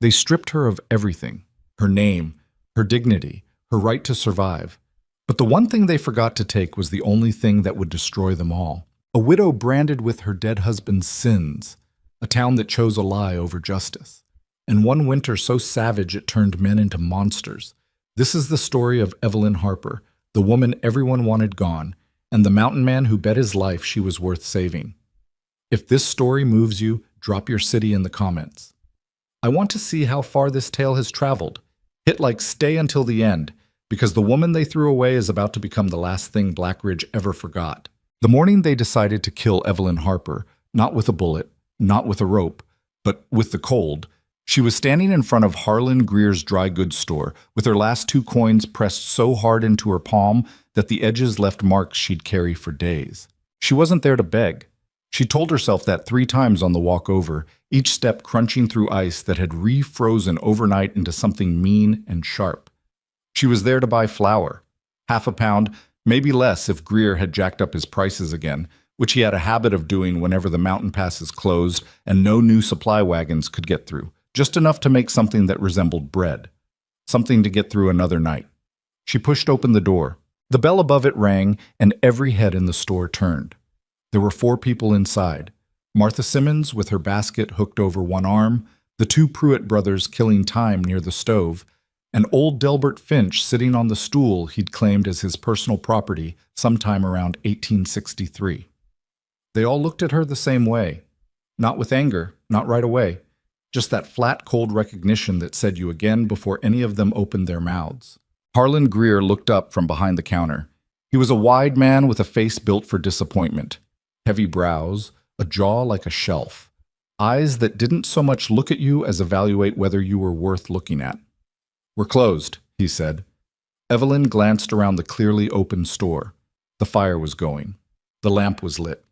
They stripped her of everything: her name, her dignity, her right to survive. But the one thing they forgot to take was the only thing that would destroy them all. A widow branded with her dead husband's sins, a town that chose a lie over justice, and one winter so savage it turned men into monsters. This is the story of Evelyn Harper, the woman everyone wanted gone, and the mountain man who bet his life she was worth saving. If this story moves you, drop your city in the comments. I want to see how far this tale has traveled. Hit like stay until the end, because the woman they threw away is about to become the last thing Black Ridge ever forgot. The morning they decided to kill Evelyn Harper, not with a bullet, not with a rope, but with the cold, she was standing in front of Harlan Greer's dry goods store with her last 2 coins pressed so hard into her palm that the edges left marks she'd carry for days. She wasn't there to beg. She told herself that 3 times on the walk over, each step crunching through ice that had refrozen overnight into something mean and sharp. She was there to buy flour, half a pound, maybe less if Greer had jacked up his prices again, which he had a habit of doing whenever the mountain passes closed and no new supply wagons could get through, just enough to make something that resembled bread, something to get through another night. She pushed open the door. The bell above it rang, and every head in the store turned. There were 4 people inside: Martha Simmons with her basket hooked over one arm, the 2 Pruitt brothers killing time near the stove, and old Delbert Finch sitting on the stool he'd claimed as his personal property sometime around 1863. They all looked at her the same way. Not with anger, not right away. Just that flat, cold recognition that said you again before any of them opened their mouths. Harlan Greer looked up from behind the counter. He was a wide man with a face built for disappointment. Heavy brows, a jaw like a shelf. Eyes that didn't so much look at you as evaluate whether you were worth looking at. "We're closed," he said. Evelyn glanced around the clearly open store. The fire was going. The lamp was lit.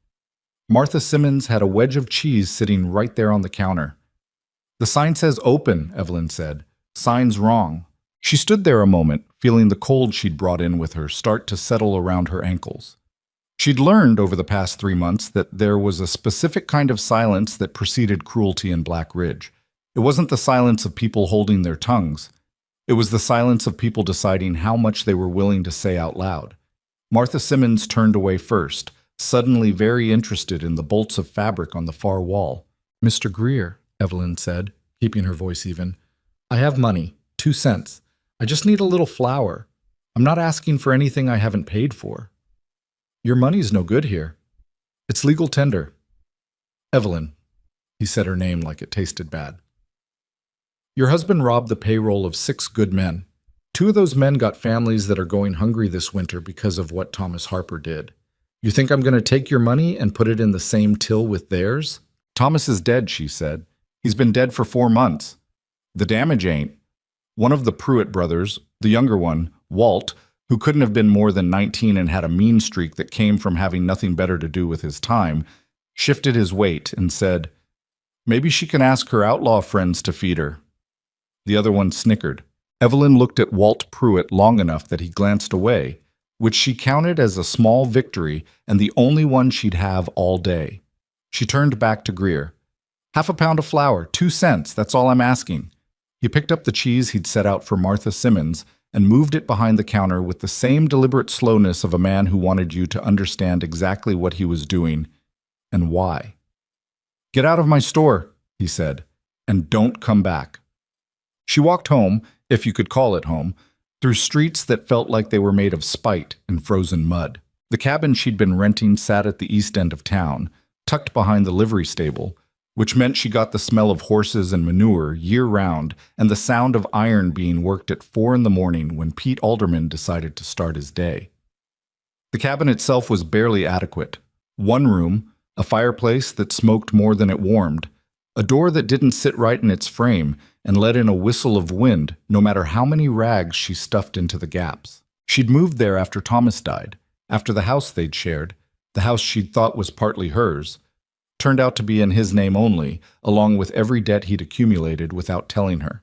Martha Simmons had a wedge of cheese sitting right there on the counter. "The sign says open," Evelyn said. "Sign's wrong." She stood there a moment, feeling the cold she'd brought in with her start to settle around her ankles. She'd learned over the past 3 months that there was a specific kind of silence that preceded cruelty in Black Ridge. It wasn't the silence of people holding their tongues. It was the silence of people deciding how much they were willing to say out loud. Martha Simmons turned away first, suddenly very interested in the bolts of fabric on the far wall. "Mr. Greer," Evelyn said, keeping her voice even, "I have money, 2 cents. I just need a little flour. I'm not asking for anything I haven't paid for." "Your money's no good here. It's legal tender." "Evelyn," he said her name like it tasted bad. "Your husband robbed the payroll of 6 good men. 2 of those men got families that are going hungry this winter because of what Thomas Harper did. You think I'm going to take your money and put it in the same till with theirs?" "Thomas is dead," she said. "He's been dead for 4 months. The damage ain't." One of the Pruitt brothers, the younger one, Walt, who couldn't have been more than 19 and had a mean streak that came from having nothing better to do with his time, shifted his weight and said, "Maybe she can ask her outlaw friends to feed her." The other one snickered. Evelyn looked at Walt Pruitt long enough that he glanced away, which she counted as a small victory and the only one she'd have all day. She turned back to Greer. "Half a pound of flour, 2 cents, that's all I'm asking." He picked up the cheese he'd set out for Martha Simmons and moved it behind the counter with the same deliberate slowness of a man who wanted you to understand exactly what he was doing and why. "Get out of my store," he said, "and don't come back." She walked home, if you could call it home, through streets that felt like they were made of spite and frozen mud. The cabin she'd been renting sat at the east end of town, tucked behind the livery stable, which meant she got the smell of horses and manure year-round and the sound of iron being worked at 4 in the morning when Pete Alderman decided to start his day. The cabin itself was barely adequate. 1 room, a fireplace that smoked more than it warmed, a door that didn't sit right in its frame and let in a whistle of wind no matter how many rags she stuffed into the gaps. She'd moved there after Thomas died, after the house they'd shared, the house she'd thought was partly hers, turned out to be in his name only, along with every debt he'd accumulated without telling her.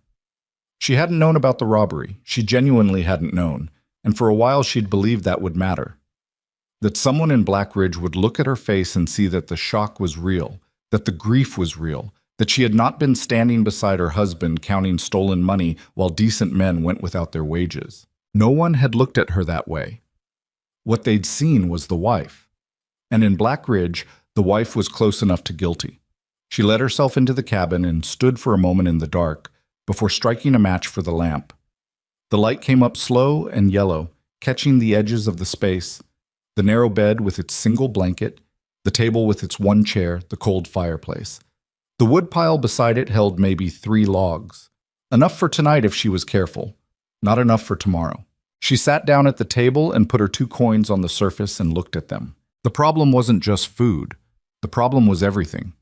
She hadn't known about the robbery. She genuinely hadn't known, and for a while she'd believed that would matter. That someone in Black Ridge would look at her face and see that the shock was real, that the grief was real, that she had not been standing beside her husband counting stolen money while decent men went without their wages. No one had looked at her that way. What they'd seen was the wife. And in Black Ridge, the wife was close enough to guilty. She let herself into the cabin and stood for a moment in the dark before striking a match for the lamp. The light came up slow and yellow, catching the edges of the space, the narrow bed with its single blanket, the table with its one chair, the cold fireplace. The woodpile beside it held maybe 3 logs. Enough for tonight if she was careful, not enough for tomorrow. She sat down at the table and put her 2 coins on the surface and looked at them. The problem wasn't just food. The problem was everything.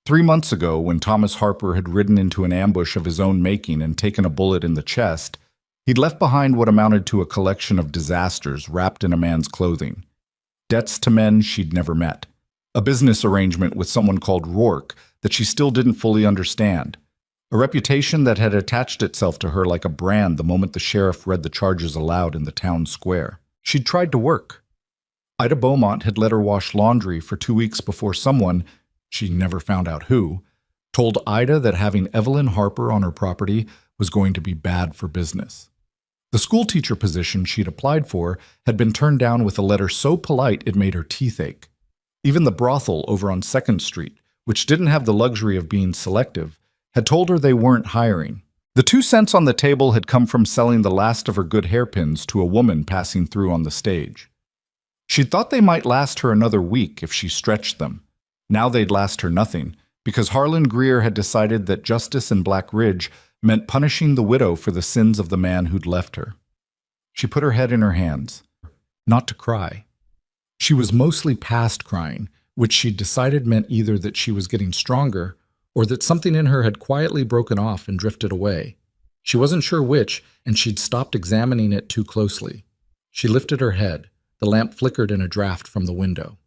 3 months ago, when Thomas Harper had ridden into an ambush of his own making and taken a bullet in the chest, he'd left behind what amounted to a collection of disasters wrapped in a man's clothing. Debts to men she'd never met. A business arrangement with someone called Rourke that she still didn't fully understand. A reputation that had attached itself to her like a brand the moment the sheriff read the charges aloud in the town square. She'd tried to work. Ida Beaumont had let her wash laundry for 2 weeks before someone, she never found out who, told Ida that having Evelyn Harper on her property was going to be bad for business. The schoolteacher position she'd applied for had been turned down with a letter so polite it made her teeth ache. Even the brothel over on 2nd Street, which didn't have the luxury of being selective, had told her they weren't hiring. The 2 cents on the table had come from selling the last of her good hairpins to a woman passing through on the stage. She'd thought they might last her another week if she stretched them. Now they'd last her nothing, because Harlan Greer had decided that justice in Black Ridge meant punishing the widow for the sins of the man who'd left her. She put her head in her hands, not to cry. She was mostly past crying, which she'd decided meant either that she was getting stronger or that something in her had quietly broken off and drifted away. She wasn't sure which, and she'd stopped examining it too closely. She lifted her head. The lamp flickered in a draft from the window.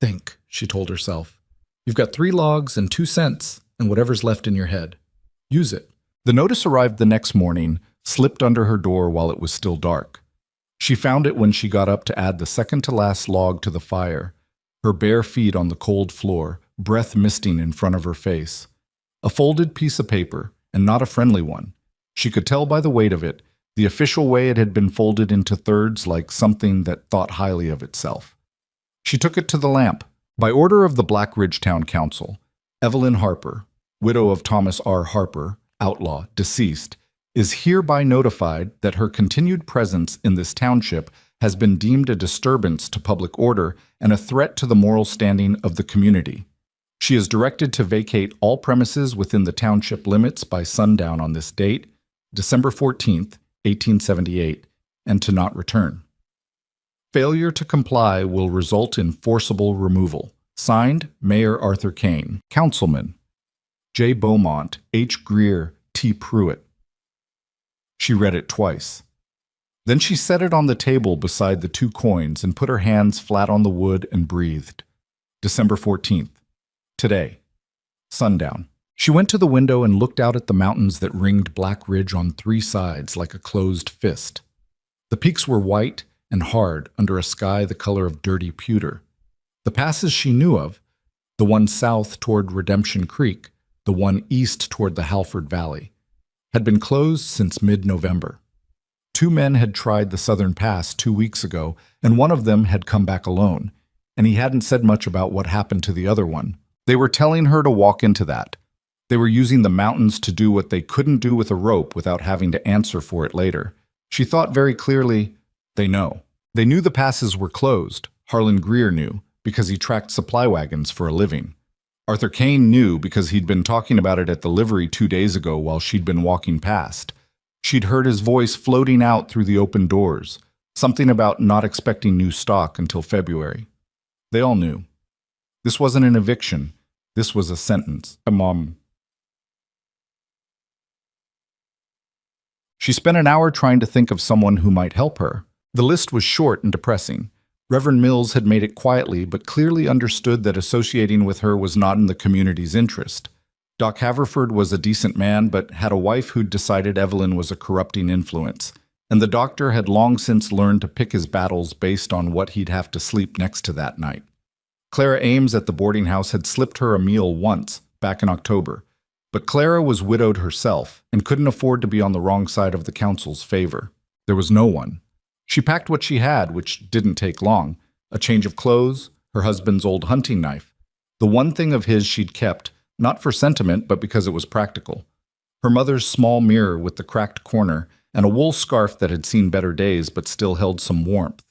Think, she told herself. You've got 3 logs and 2 cents and whatever's left in your head. Use it. The notice arrived the next morning, slipped under her door while it was still dark. She found it when she got up to add the second-to-last log to the fire, her bare feet on the cold floor, breath misting in front of her face. A folded piece of paper, and not a friendly one. She could tell by the weight of it, the official way it had been folded into thirds like something that thought highly of itself. She took it to the lamp. By order of the Black Ridge Town Council, Evelyn Harper, widow of Thomas R. Harper, outlaw, deceased, is hereby notified that her continued presence in this township has been deemed a disturbance to public order and a threat to the moral standing of the community. She is directed to vacate all premises within the township limits by sundown on this date, December 14th, 1878, and to not return. Failure to comply will result in forcible removal. Signed, Mayor Arthur Kane, Councilman J. Beaumont, H. Greer, T. Pruitt. She read it twice. Then she set it on the table beside the 2 coins and put her hands flat on the wood and breathed. December 14th. Today. Sundown. She went to the window and looked out at the mountains that ringed Black Ridge on 3 sides like a closed fist. The peaks were white and hard under a sky the color of dirty pewter. The passes she knew of, the one south toward Redemption Creek, the one east toward the Halford Valley, had been closed since mid-November. 2 men had tried the southern pass 2 weeks ago, and one of them had come back alone, and he hadn't said much about what happened to the other one. They were telling her to walk into that. They were using the mountains to do what they couldn't do with a rope without having to answer for it later. She thought very clearly, they know. They knew the passes were closed. Harlan Greer knew, because he tracked supply wagons for a living. Arthur Kane knew because he'd been talking about it at the livery 2 days ago while she'd been walking past. She'd heard his voice floating out through the open doors, something about not expecting new stock until February. They all knew. This wasn't an eviction. This was a sentence. She spent an hour trying to think of someone who might help her. The list was short and depressing. Reverend Mills had made it quietly, but clearly understood that associating with her was not in the community's interest. Doc Haverford was a decent man, but had a wife who'd decided Evelyn was a corrupting influence, and the doctor had long since learned to pick his battles based on what he'd have to sleep next to that night. Clara Ames at the boarding house had slipped her a meal once, back in October, but Clara was widowed herself and couldn't afford to be on the wrong side of the council's favor. There was no one. She packed what she had, which didn't take long: a change of clothes, her husband's old hunting knife, the one thing of his she'd kept, not for sentiment, but because it was practical, her mother's small mirror with the cracked corner, and a wool scarf that had seen better days but still held some warmth.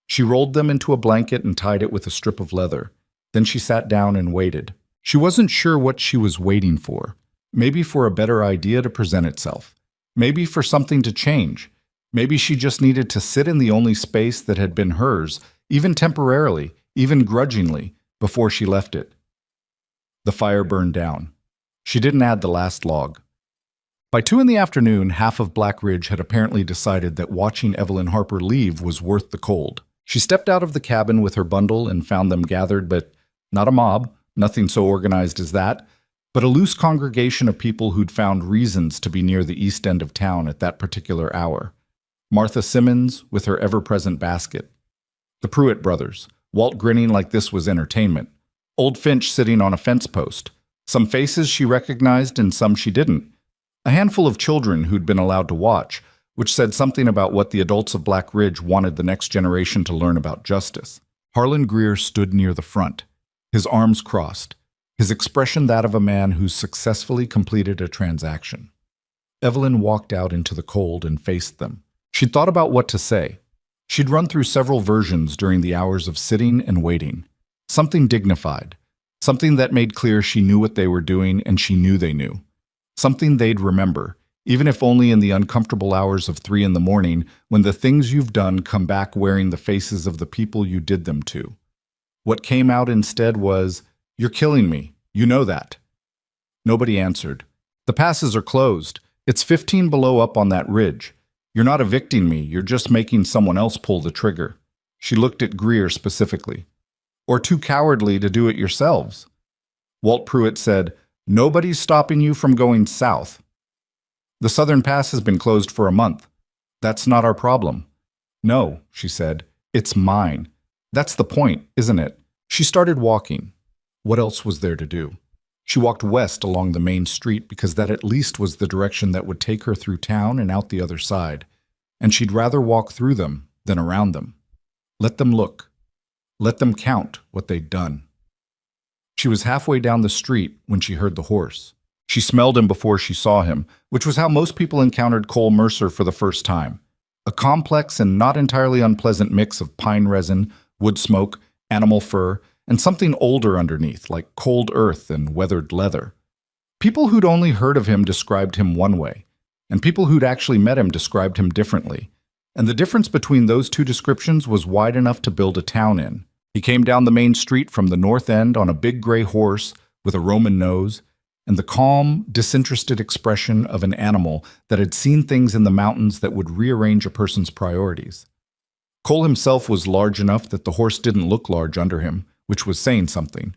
She rolled them into a blanket and tied it with a strip of leather. Then she sat down and waited. She wasn't sure what she was waiting for. Maybe for a better idea to present itself. Maybe for something to change. Maybe she just needed to sit in the only space that had been hers, even temporarily, even grudgingly, before she left it. The fire burned down. She didn't add the last log. By 2 p.m, half of Black Ridge had apparently decided that watching Evelyn Harper leave was worth the cold. She stepped out of the cabin with her bundle and found them gathered, but not a mob, nothing so organized as that, but a loose congregation of people who'd found reasons to be near the east end of town at that particular hour. Martha Simmons with her ever-present basket. The Pruitt brothers, Walt grinning like this was entertainment. Old Finch sitting on a fence post. Some faces she recognized and some she didn't. A handful of children who'd been allowed to watch, which said something about what the adults of Black Ridge wanted the next generation to learn about justice. Harlan Greer stood near the front, his arms crossed, his expression that of a man who's successfully completed a transaction. Evelyn walked out into the cold and faced them. She'd thought about what to say. She'd run through several versions during the hours of sitting and waiting. Something dignified, something that made clear she knew what they were doing and she knew they knew. Something they'd remember, even if only in the uncomfortable hours of 3 a.m, when the things you've done come back wearing the faces of the people you did them to. What came out instead was, "You're killing me. You know that." Nobody answered. "The passes are closed. It's 15 below up on that ridge. You're not evicting me. You're just making someone else pull the trigger." She looked at Greer specifically. "Or too cowardly to do it yourselves." Walt Pruitt said, "Nobody's stopping you from going south. The southern pass has been closed for a month. That's not our problem." "No," she said, "it's mine. That's the point, isn't it?" She started walking. What else was there to do? She walked west along the main street because that at least was the direction that would take her through town and out the other side. And she'd rather walk through them than around them. Let them look. Let them count what they'd done. She was halfway down the street when she heard the horse. She smelled him before she saw him, which was how most people encountered Cole Mercer for the first time. A complex and not entirely unpleasant mix of pine resin, wood smoke, animal fur, and something older underneath, like cold earth and weathered leather. People who'd only heard of him described him one way, and people who'd actually met him described him differently. And the difference between those two descriptions was wide enough to build a town in. He came down the main street from the north end on a big gray horse with a Roman nose, and the calm, disinterested expression of an animal that had seen things in the mountains that would rearrange a person's priorities. Cole himself was large enough that the horse didn't look large under him, which was saying something.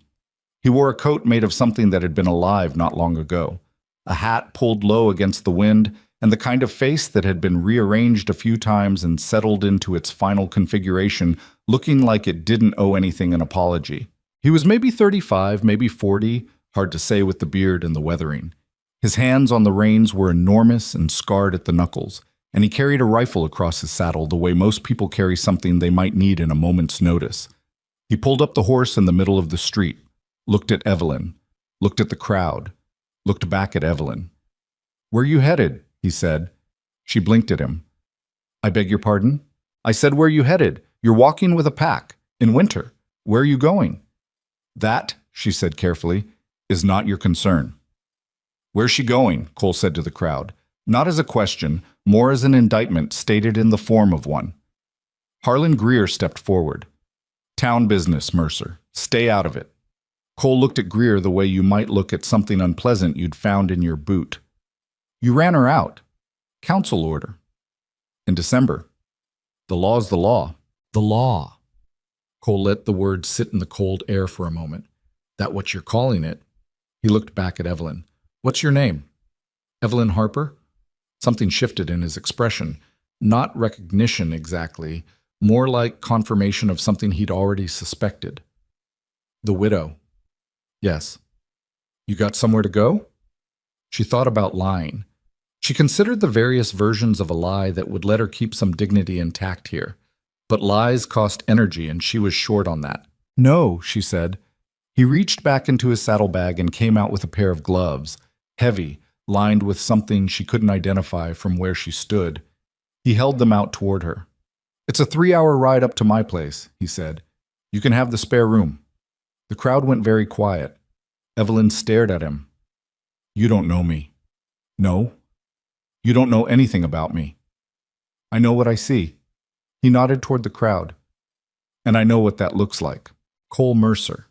He wore a coat made of something that had been alive not long ago, a hat pulled low against the wind, and the kind of face that had been rearranged a few times and settled into its final configuration, looking like it didn't owe anything an apology. He was maybe 35, maybe 40, hard to say with the beard and the weathering. His hands on the reins were enormous and scarred at the knuckles, and he carried a rifle across his saddle the way most people carry something they might need in a moment's notice. He pulled up the horse in the middle of the street, looked at Evelyn, looked at the crowd, looked back at Evelyn. "Where you headed?" he said. She blinked at him. "I beg your pardon?" "I said, where you headed? You're walking with a pack. In winter. Where are you going?" "That," she said carefully, "is not your concern." "Where's she going?" Cole said to the crowd, not as a question, more as an indictment stated in the form of one. Harlan Greer stepped forward. "Town business, Mercer. Stay out of it." Cole looked at Greer the way you might look at something unpleasant you'd found in your boot. "You ran her out. Council order. In December. The law's the law." "The law." Cole let the word sit in the cold air for a moment. "That what you're calling it?" He looked back at Evelyn. "What's your name?" "Evelyn Harper?" Something shifted in his expression. Not recognition exactly, more like confirmation of something he'd already suspected. "The widow." "Yes." You got somewhere to go? She thought about lying. She considered the various versions of a lie that would let her keep some dignity intact here. But lies cost energy, and she was short on that. No, she said. He reached back into his saddlebag and came out with a pair of gloves, heavy, lined with something she couldn't identify from where she stood. He held them out toward her. It's a 3-hour ride up to my place, he said. You can have the spare room. The crowd went very quiet. Evelyn stared at him. You don't know me. No. You don't know anything about me. I know what I see. He nodded toward the crowd. And I know what that looks like. Cole Mercer.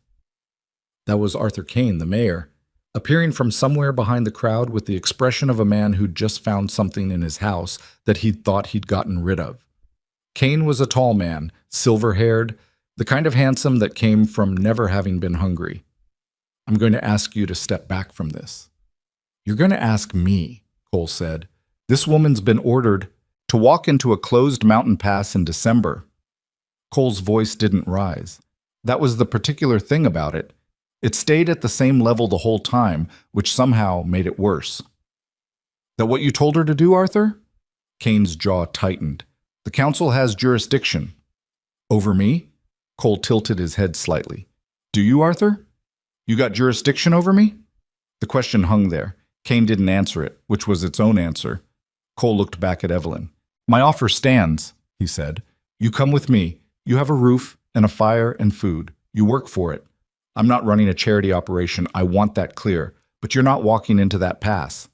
That was Arthur Kane, the mayor, appearing from somewhere behind the crowd with the expression of a man who'd just found something in his house that he'd thought he'd gotten rid of. Kane was a tall man, silver-haired, the kind of handsome that came from never having been hungry. I'm going to ask you to step back from this. You're going to ask me, Cole said. This woman's been ordered to walk into a closed mountain pass in December. Cole's voice didn't rise. That was the particular thing about it. It stayed at the same level the whole time, which somehow made it worse. That what you told her to do, Arthur? Kane's jaw tightened. The council has jurisdiction. Over me? Cole tilted his head slightly. Do you, Arthur? You got jurisdiction over me? The question hung there. Kane didn't answer it, which was its own answer. Cole looked back at Evelyn. My offer stands, he said. You come with me. You have a roof and a fire and food. You work for it. I'm not running a charity operation. I want that clear. But you're not walking into that pass.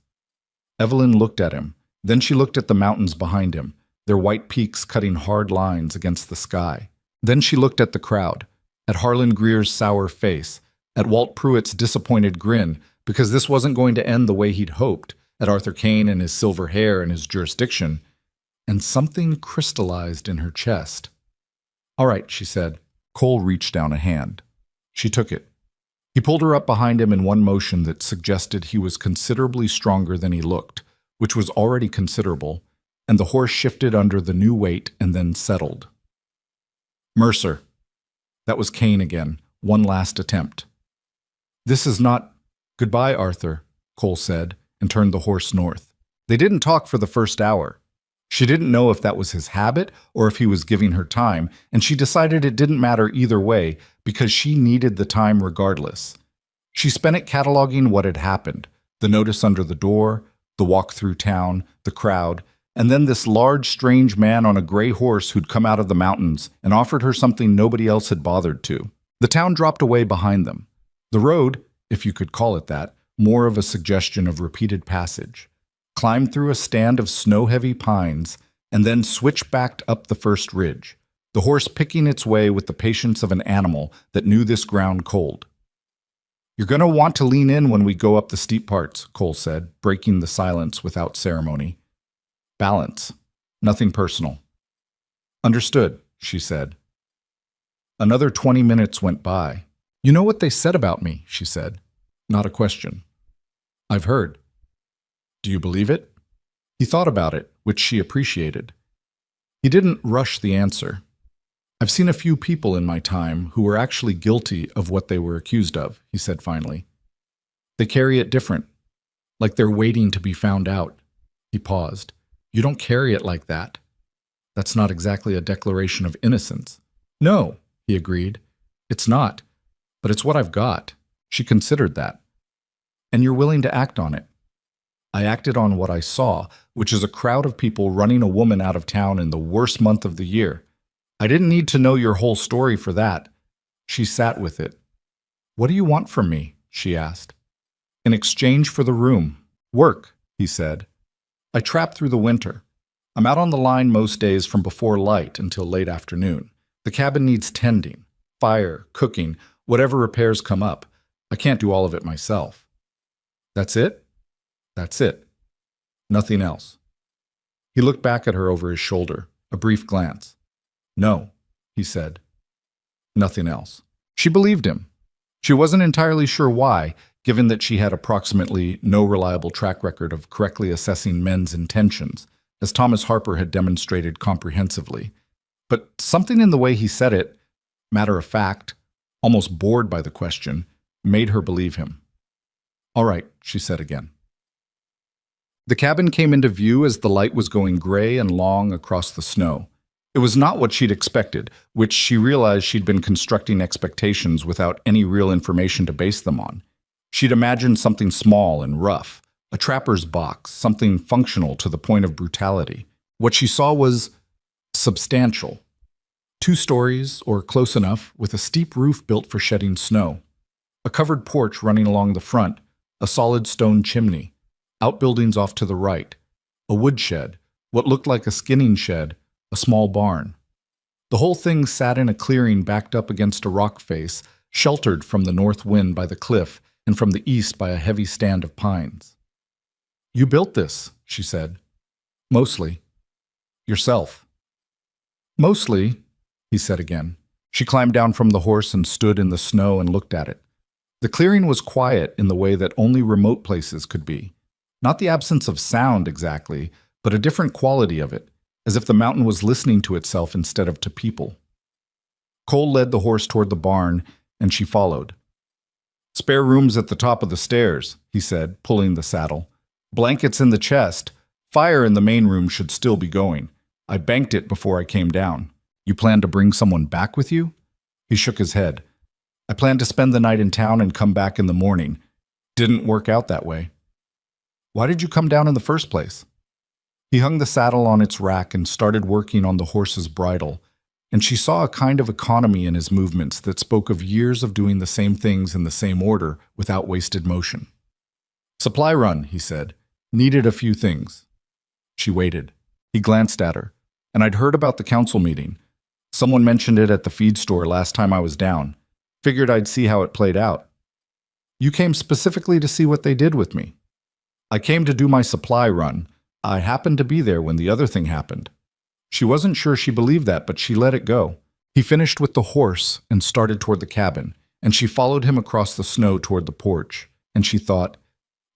Evelyn looked at him. Then she looked at the mountains behind him, their white peaks cutting hard lines against the sky. Then she looked at the crowd, at Harlan Greer's sour face, at Walt Pruitt's disappointed grin, because this wasn't going to end the way he'd hoped, at Arthur Kane and his silver hair and his jurisdiction, and something crystallized in her chest. All right, she said. Cole reached down a hand. She took it. He pulled her up behind him in one motion that suggested he was considerably stronger than he looked, which was already considerable, and the horse shifted under the new weight and then settled. Mercer. That was Kane again, one last attempt. This is not... Goodbye, Arthur, Cole said, and turned the horse north. They didn't talk for the first hour. She didn't know if that was his habit or if he was giving her time, and she decided it didn't matter either way because she needed the time regardless. She spent it cataloging what had happened, the notice under the door, the walk through town, the crowd, and then this large, strange man on a gray horse who'd come out of the mountains and offered her something nobody else had bothered to. The town dropped away behind them. The road, if you could call it that, more of a suggestion of repeated passage, climbed through a stand of snow-heavy pines, and then switch-backed up the first ridge, the horse picking its way with the patience of an animal that knew this ground cold. You're going to want to lean in when we go up the steep parts, Cole said, breaking the silence without ceremony. Balance. Nothing personal. Understood, she said. Another 20 minutes went by. You know what they said about me, she said. Not a question. I've heard. Do you believe it? He thought about it, which she appreciated. He didn't rush the answer. I've seen a few people in my time who were actually guilty of what they were accused of, he said finally. They carry it different, like they're waiting to be found out. He paused. You don't carry it like that. That's not exactly a declaration of innocence. No, he agreed. It's not, but it's what I've got. She considered that. And you're willing to act on it. I acted on what I saw, which is a crowd of people running a woman out of town in the worst month of the year. I didn't need to know your whole story for that. She sat with it. What do you want from me? She asked. In exchange for the room. Work, he said. I trap through the winter. I'm out on the line most days from before light until late afternoon. The cabin needs tending, fire, cooking, whatever repairs come up. I can't do all of it myself. That's it? That's it. Nothing else. He looked back at her over his shoulder, a brief glance. No, he said. Nothing else. She believed him. She wasn't entirely sure why, given that she had approximately no reliable track record of correctly assessing men's intentions, as Thomas Harper had demonstrated comprehensively. But something in the way he said it, matter of fact, almost bored by the question, made her believe him. All right, she said again. The cabin came into view as the light was going gray and long across the snow. It was not what she'd expected, which she realized she'd been constructing expectations without any real information to base them on. She'd imagined something small and rough, a trapper's box, something functional to the point of brutality. What she saw was substantial. 2 stories, or close enough, with a steep roof built for shedding snow. A covered porch running along the front, a solid stone chimney. Outbuildings off to the right, a woodshed, what looked like a skinning shed, a small barn. The whole thing sat in a clearing backed up against a rock face, sheltered from the north wind by the cliff and from the east by a heavy stand of pines. You built this, she said. Mostly. Yourself. Mostly, he said again. She climbed down from the horse and stood in the snow and looked at it. The clearing was quiet in the way that only remote places could be. Not the absence of sound exactly, but a different quality of it, as if the mountain was listening to itself instead of to people. Cole led the horse toward the barn, and she followed. Spare rooms at the top of the stairs, he said, pulling the saddle. Blankets in the chest. Fire in the main room should still be going. I banked it before I came down. You plan to bring someone back with you? He shook his head. I planned to spend the night in town and come back in the morning. Didn't work out that way. Why did you come down in the first place? He hung the saddle on its rack and started working on the horse's bridle, and she saw a kind of economy in his movements that spoke of years of doing the same things in the same order without wasted motion. Supply run, he said. Needed a few things. She waited. He glanced at her, and I'd heard about the council meeting. Someone mentioned it at the feed store last time I was down. Figured I'd see how it played out. You came specifically to see what they did with me. I came to do my supply run. I happened to be there when the other thing happened. She wasn't sure she believed that, but she let it go. He finished with the horse and started toward the cabin, and she followed him across the snow toward the porch, and she thought,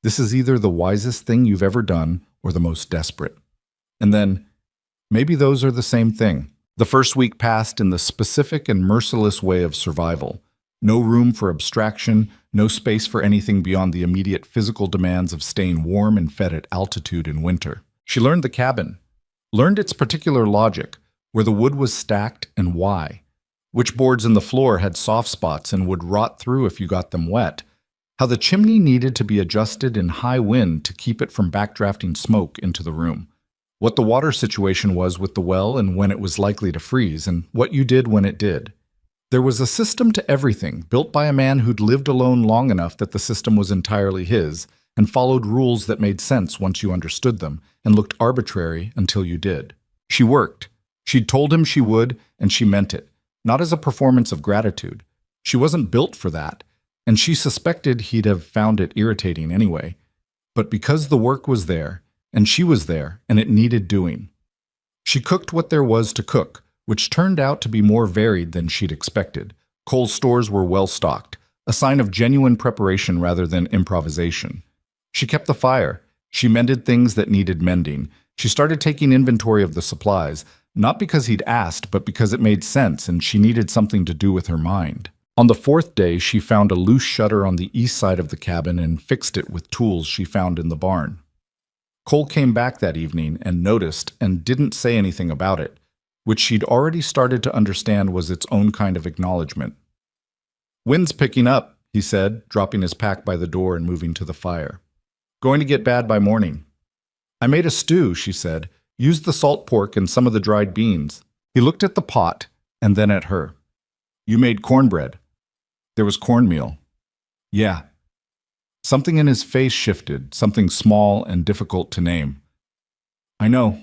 this is either the wisest thing you've ever done or the most desperate. And then, maybe those are the same thing. The first week passed in the specific and merciless way of survival. No room for abstraction, no space for anything beyond the immediate physical demands of staying warm and fed at altitude in winter. She learned the cabin, learned its particular logic, where the wood was stacked and why, which boards in the floor had soft spots and would rot through if you got them wet, how the chimney needed to be adjusted in high wind to keep it from backdrafting smoke into the room, what the water situation was with the well and when it was likely to freeze, and what you did when it did. There was a system to everything, built by a man who'd lived alone long enough that the system was entirely his, and followed rules that made sense once you understood them, and looked arbitrary until you did. She worked. She'd told him she would, and she meant it, not as a performance of gratitude. She wasn't built for that, and she suspected he'd have found it irritating anyway. But because the work was there, and she was there, and it needed doing. She cooked what there was to cook, which turned out to be more varied than she'd expected. Cole's stores were well stocked, a sign of genuine preparation rather than improvisation. She kept the fire. She mended things that needed mending. She started taking inventory of the supplies, not because he'd asked, but because it made sense and she needed something to do with her mind. On the 4th day, she found a loose shutter on the east side of the cabin and fixed it with tools she found in the barn. Cole came back that evening and noticed and didn't say anything about it, which she'd already started to understand was its own kind of acknowledgement. Wind's picking up, he said, dropping his pack by the door and moving to the fire. Going to get bad by morning. I made a stew, she said. Used the salt pork and some of the dried beans. He looked at the pot and then at her. You made cornbread. There was cornmeal. Yeah. Something in his face shifted, something small and difficult to name. I know.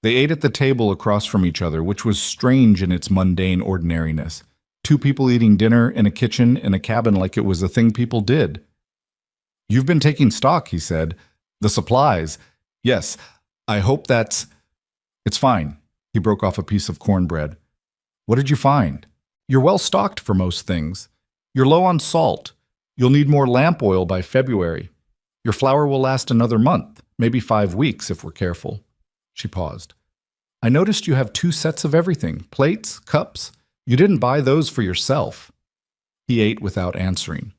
They ate at the table across from each other, which was strange in its mundane ordinariness. 2 people eating dinner in a kitchen in a cabin like it was a thing people did. You've been taking stock, he said. The supplies. Yes, I hope that's... It's fine. He broke off a piece of cornbread. What did you find? You're well stocked for most things. You're low on salt. You'll need more lamp oil by February. Your flour will last another month, maybe 5 weeks if we're careful. She paused. I noticed you have 2 sets of everything, plates, cups. You didn't buy those for yourself. He ate without answering.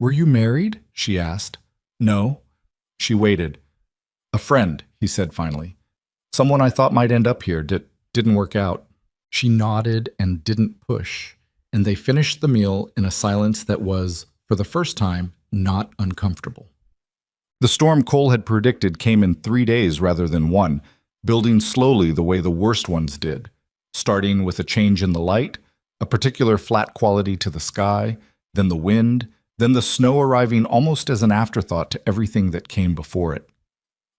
"Were you married?" she asked. "No." She waited. "A friend," he said finally. "Someone I thought might end up here. Didn't work out." She nodded and didn't push, and they finished the meal in a silence that was, for the first time, not uncomfortable. The storm Cole had predicted came in 3 days rather than one, building slowly the way the worst ones did, starting with a change in the light, a particular flat quality to the sky, then the wind, then the snow arriving almost as an afterthought to everything that came before it.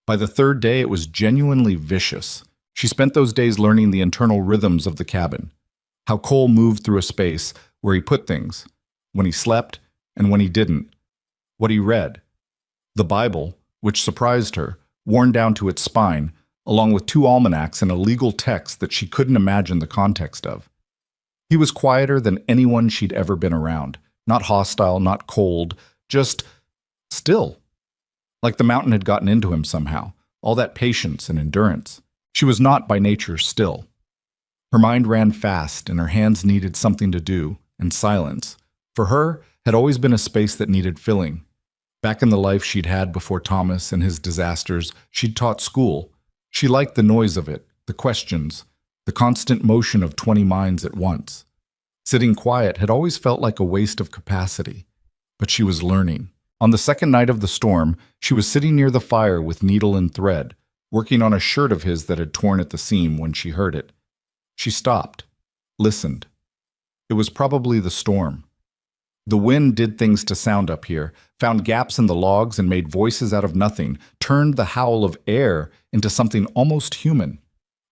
By the third day, it was genuinely vicious. She spent those days learning the internal rhythms of the cabin, how Cole moved through a space, where he put things, when he slept and when he didn't, what he read. The Bible, which surprised her, worn down to its spine, along with 2 almanacs and a legal text that she couldn't imagine the context of. He was quieter than anyone she'd ever been around, not hostile, not cold, just still. Like the mountain had gotten into him somehow, all that patience and endurance. She was not by nature still. Her mind ran fast and her hands needed something to do, and silence, for her, had always been a space that needed filling. Back in the life she'd had before Thomas and his disasters, she'd taught school. She liked the noise of it, the questions, the constant motion of 20 minds at once. Sitting quiet had always felt like a waste of capacity, but she was learning. On the second night of the storm, she was sitting near the fire with needle and thread, working on a shirt of his that had torn at the seam when she heard it. She stopped, listened. It was probably the storm. The wind did things to sound up here, found gaps in the logs and made voices out of nothing, turned the howl of air into something almost human.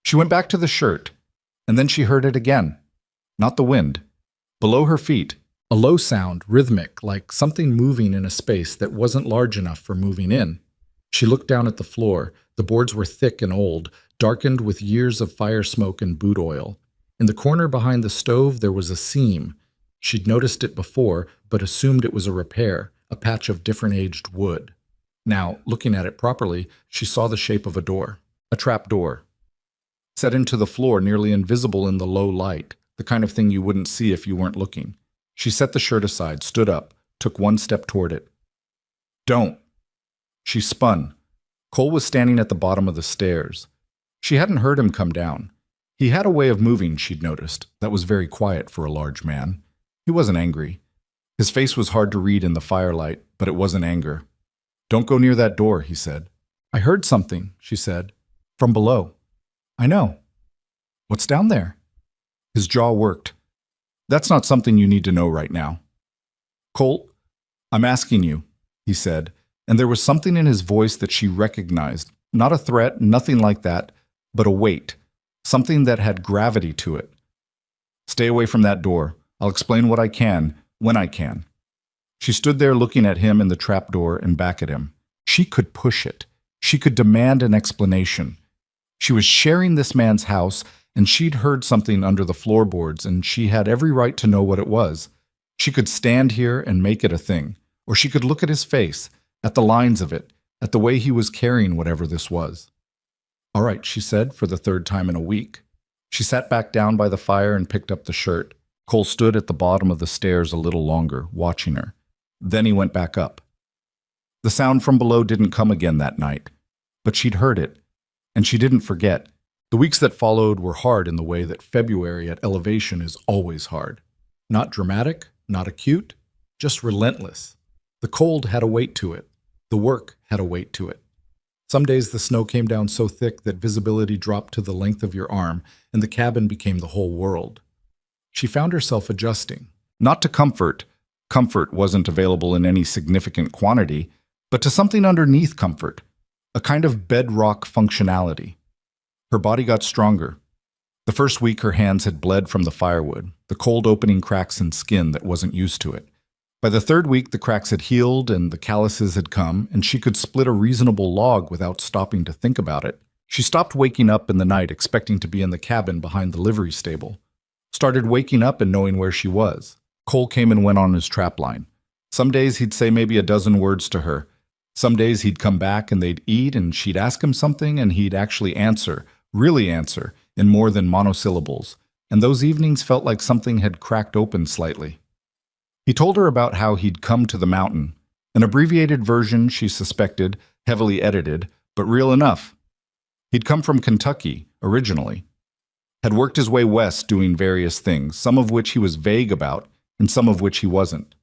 She went back to the shirt, and then she heard it again. Not the wind. Below her feet, a low sound, rhythmic, like something moving in a space that wasn't large enough for moving in. She looked down at the floor. The boards were thick and old, darkened with years of fire smoke and boot oil. In the corner behind the stove, there was a seam. She'd noticed it before, but assumed it was a repair, a patch of different-aged wood. Now, looking at it properly, she saw the shape of a door, a trap door, set into the floor, nearly invisible in the low light, the kind of thing you wouldn't see if you weren't looking. She set the shirt aside, stood up, took one step toward it. "Don't." She spun. Cole was standing at the bottom of the stairs. She hadn't heard him come down. He had a way of moving, she'd noticed, that was very quiet for a large man. He wasn't angry. His face was hard to read in the firelight, but it wasn't anger. "Don't go near that door," he said. "I heard something," she said. "From below." "I know." "What's down there?" His jaw worked. "That's not something you need to know right now." "Colt, I'm asking you," he said, and there was something in his voice that she recognized. Not a threat, nothing like that, but a weight. Something that had gravity to it. "Stay away from that door. I'll explain what I can, when I can." She stood there looking at him in the trapdoor and back at him. She could push it. She could demand an explanation. She was sharing this man's house, and she'd heard something under the floorboards, and she had every right to know what it was. She could stand here and make it a thing, or she could look at his face, at the lines of it, at the way he was carrying whatever this was. "All right," she said, for the third time in a week. She sat back down by the fire and picked up the shirt. Cole stood at the bottom of the stairs a little longer, watching her. Then he went back up. The sound from below didn't come again that night, but she'd heard it, and she didn't forget. The weeks that followed were hard in the way that February at elevation is always hard. Not dramatic, not acute, just relentless. The cold had a weight to it. The work had a weight to it. Some days the snow came down so thick that visibility dropped to the length of your arm, and the cabin became the whole world. She found herself adjusting. Not to comfort. Comfort wasn't available in any significant quantity, but to something underneath comfort, a kind of bedrock functionality. Her body got stronger. The first week her hands had bled from the firewood, the cold opening cracks in skin that wasn't used to it. By the third week the cracks had healed and the calluses had come, and she could split a reasonable log without stopping to think about it. She stopped waking up in the night expecting to be in the cabin behind the livery stable. Started waking up and knowing where she was. Cole came and went on his trapline. Some days he'd say maybe a dozen words to her. Some days he'd come back and they'd eat and she'd ask him something and he'd actually answer, really answer, in more than monosyllables. And those evenings felt like something had cracked open slightly. He told her about how he'd come to the mountain, an abbreviated version she suspected, heavily edited, but real enough. He'd come from Kentucky, originally, had worked his way west doing various things, some of which he was vague about, and some of which he wasn't.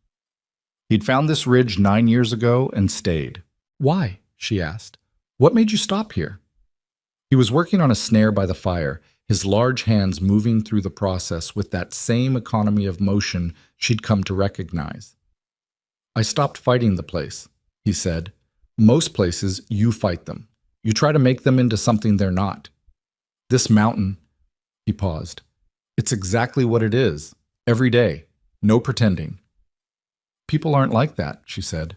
He'd found this ridge 9 years ago and stayed. "Why?" she asked. "What made you stop here?" He was working on a snare by the fire, his large hands moving through the process with that same economy of motion she'd come to recognize. "I stopped fighting the place," he said. "Most places, you fight them. You try to make them into something they're not. This mountain," he paused, "it's exactly what it is, every day, no pretending." "People aren't like that," she said.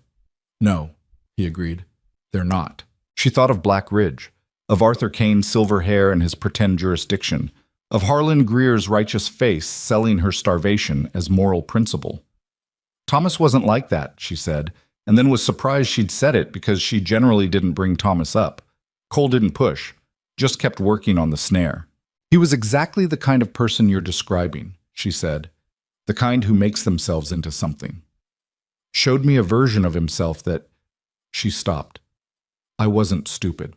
"No," he agreed. "They're not." She thought of Black Ridge, of Arthur Kane's silver hair and his pretend jurisdiction, of Harlan Greer's righteous face selling her starvation as moral principle. Thomas wasn't like that, she said, and then was surprised she'd said it because she generally didn't bring Thomas up. Cole didn't push, just kept working on the snare. "He was exactly the kind of person you're describing," she said, "the kind who makes themselves into something. Showed me a version of himself that—" She stopped. "I wasn't stupid.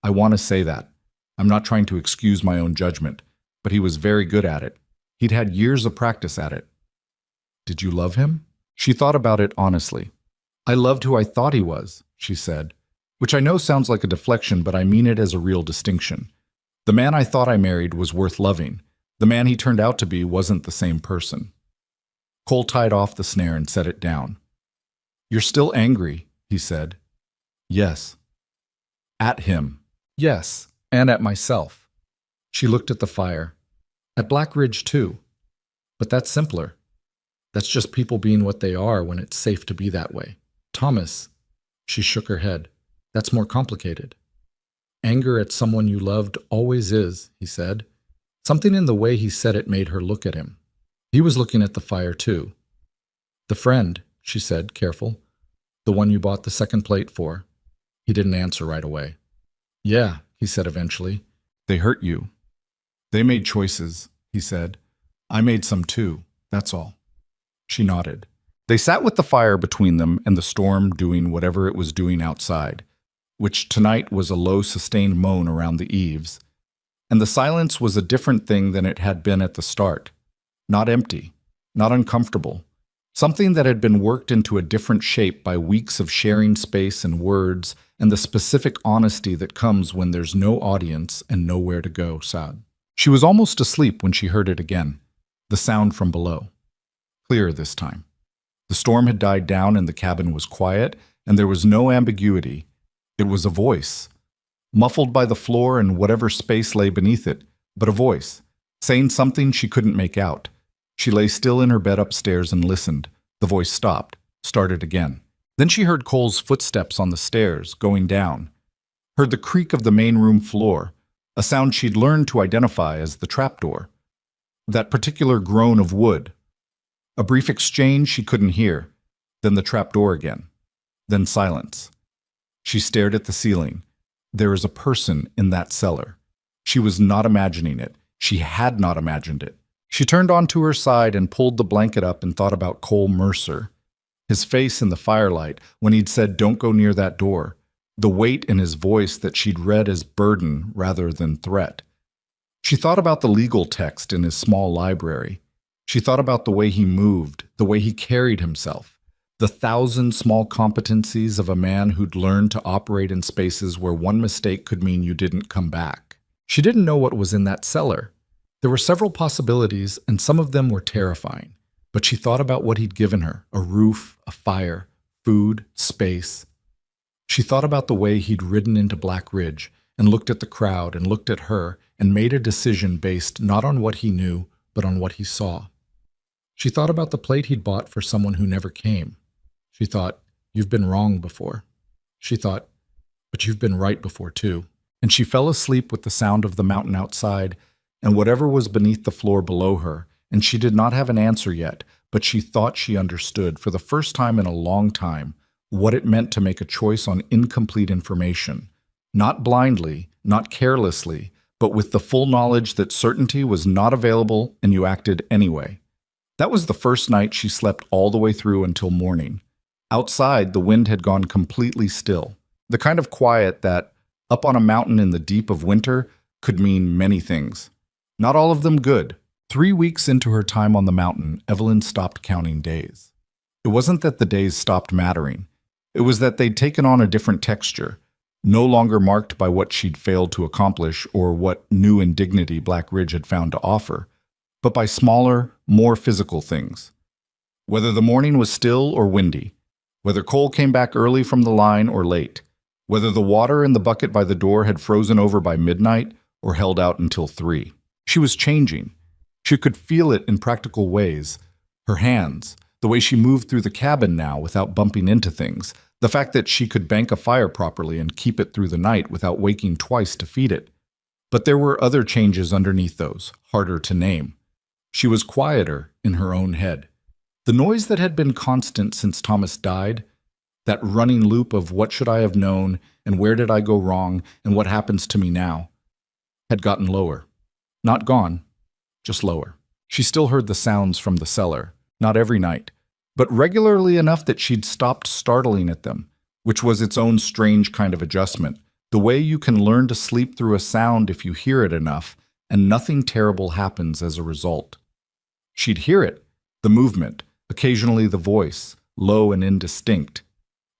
I want to say that. I'm not trying to excuse my own judgment, but he was very good at it. He'd had years of practice at it." "Did you love him?" She thought about it honestly. "I loved who I thought he was," she said, which I know sounds like a deflection, but I mean it as a real distinction. The man I thought I married was worth loving. The man he turned out to be wasn't the same person. Cole tied off the snare and set it down. "You're still angry," he said. "Yes." "At him." "Yes, and at myself." She looked at the fire. "At Black Ridge, too. But that's simpler. That's just people being what they are when it's safe to be that way. Thomas," she shook her head, "that's more complicated." "Anger at someone you loved always is," he said. Something in the way he said it made her look at him. He was looking at the fire, too. "The friend," she said, careful. "The one you bought the second plate for." He didn't answer right away. "Yeah," he said eventually. "They hurt you." "They made choices," he said. "I made some too, that's all." She nodded. They sat with the fire between them and the storm doing whatever it was doing outside, which tonight was a low, sustained moan around the eaves. And the silence was a different thing than it had been at the start. Not empty, not uncomfortable. Something that had been worked into a different shape by weeks of sharing space and words and the specific honesty that comes when there's no audience and nowhere to go, Saad. She was almost asleep when she heard it again, the sound from below. Clearer this time. The storm had died down and the cabin was quiet, and there was no ambiguity. It was a voice, muffled by the floor and whatever space lay beneath it, but a voice, saying something she couldn't make out. She lay still in her bed upstairs and listened. The voice stopped, started again. Then she heard Cole's footsteps on the stairs, going down. Heard the creak of the main room floor, a sound she'd learned to identify as the trapdoor. That particular groan of wood. A brief exchange she couldn't hear, then the trapdoor again. Then silence. She stared at the ceiling. There is a person in that cellar. She was not imagining it. She had not imagined it. She turned onto her side and pulled the blanket up and thought about Cole Mercer. His face in the firelight when he'd said, "Don't go near that door." The weight in his voice that she'd read as burden rather than threat. She thought about the legal text in his small library. She thought about the way he moved, the way he carried himself. The 1,000 small competencies of a man who'd learned to operate in spaces where one mistake could mean you didn't come back. She didn't know what was in that cellar. There were several possibilities, and some of them were terrifying. But she thought about what he'd given her, a roof, a fire, food, space. She thought about the way he'd ridden into Black Ridge and looked at the crowd and looked at her and made a decision based not on what he knew, but on what he saw. She thought about the plate he'd bought for someone who never came. She thought, "You've been wrong before." She thought, "But you've been right before too." And she fell asleep with the sound of the mountain outside and whatever was beneath the floor below her, and she did not have an answer yet, but she thought she understood, for the first time in a long time, what it meant to make a choice on incomplete information. Not blindly, not carelessly, but with the full knowledge that certainty was not available and you acted anyway. That was the first night she slept all the way through until morning. Outside, the wind had gone completely still. The kind of quiet that, up on a mountain in the deep of winter, could mean many things. Not all of them good. 3 weeks into her time on the mountain, Evelyn stopped counting days. It wasn't that the days stopped mattering. It was that they'd taken on a different texture, no longer marked by what she'd failed to accomplish or what new indignity Black Ridge had found to offer, but by smaller, more physical things. Whether the morning was still or windy, whether Cole came back early from the line or late, whether the water in the bucket by the door had frozen over by midnight or held out until 3. She was changing. She could feel it in practical ways. Her hands, the way she moved through the cabin now without bumping into things, the fact that she could bank a fire properly and keep it through the night without waking twice to feed it. But there were other changes underneath those, harder to name. She was quieter in her own head. The noise that had been constant since Thomas died, that running loop of what should I have known and where did I go wrong and what happens to me now, had gotten lower. Not gone, just lower. She still heard the sounds from the cellar, not every night, but regularly enough that she'd stopped startling at them, which was its own strange kind of adjustment, the way you can learn to sleep through a sound if you hear it enough, and nothing terrible happens as a result. She'd hear it, the movement, occasionally the voice, low and indistinct,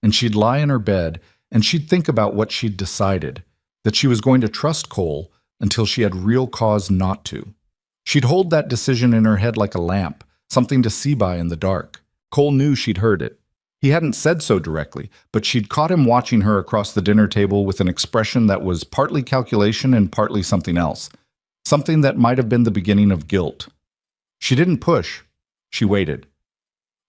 and she'd lie in her bed and she'd think about what she'd decided, that she was going to trust Cole until she had real cause not to. She'd hold that decision in her head like a lamp, something to see by in the dark. Cole knew she'd heard it. He hadn't said so directly, but she'd caught him watching her across the dinner table with an expression that was partly calculation and partly something else, something that might have been the beginning of guilt. She didn't push. She waited.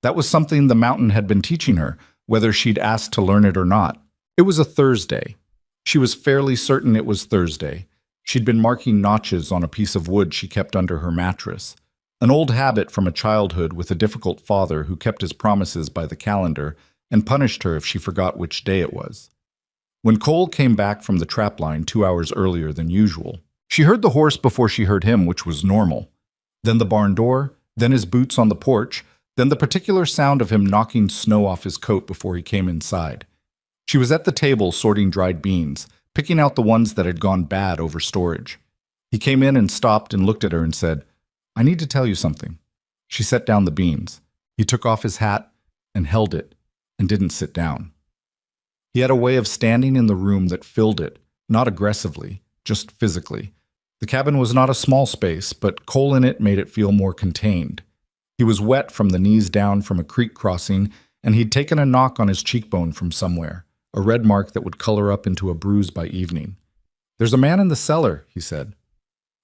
That was something the mountain had been teaching her, whether she'd asked to learn it or not. It was a Thursday. She was fairly certain it was Thursday. She'd been marking notches on a piece of wood she kept under her mattress, an old habit from a childhood with a difficult father who kept his promises by the calendar and punished her if she forgot which day it was. When Cole came back from the trapline 2 hours earlier than usual, she heard the horse before she heard him, which was normal. Then the barn door, then his boots on the porch, then the particular sound of him knocking snow off his coat before he came inside. She was at the table sorting dried beans, picking out the ones that had gone bad over storage. He came in and stopped and looked at her and said, "I need to tell you something." She set down the beans. He took off his hat and held it and didn't sit down. He had a way of standing in the room that filled it, not aggressively, just physically. The cabin was not a small space, but Cole in it made it feel more contained. He was wet from the knees down from a creek crossing, and he'd taken a knock on his cheekbone from somewhere, a red mark that would color up into a bruise by evening. "There's a man in the cellar," he said.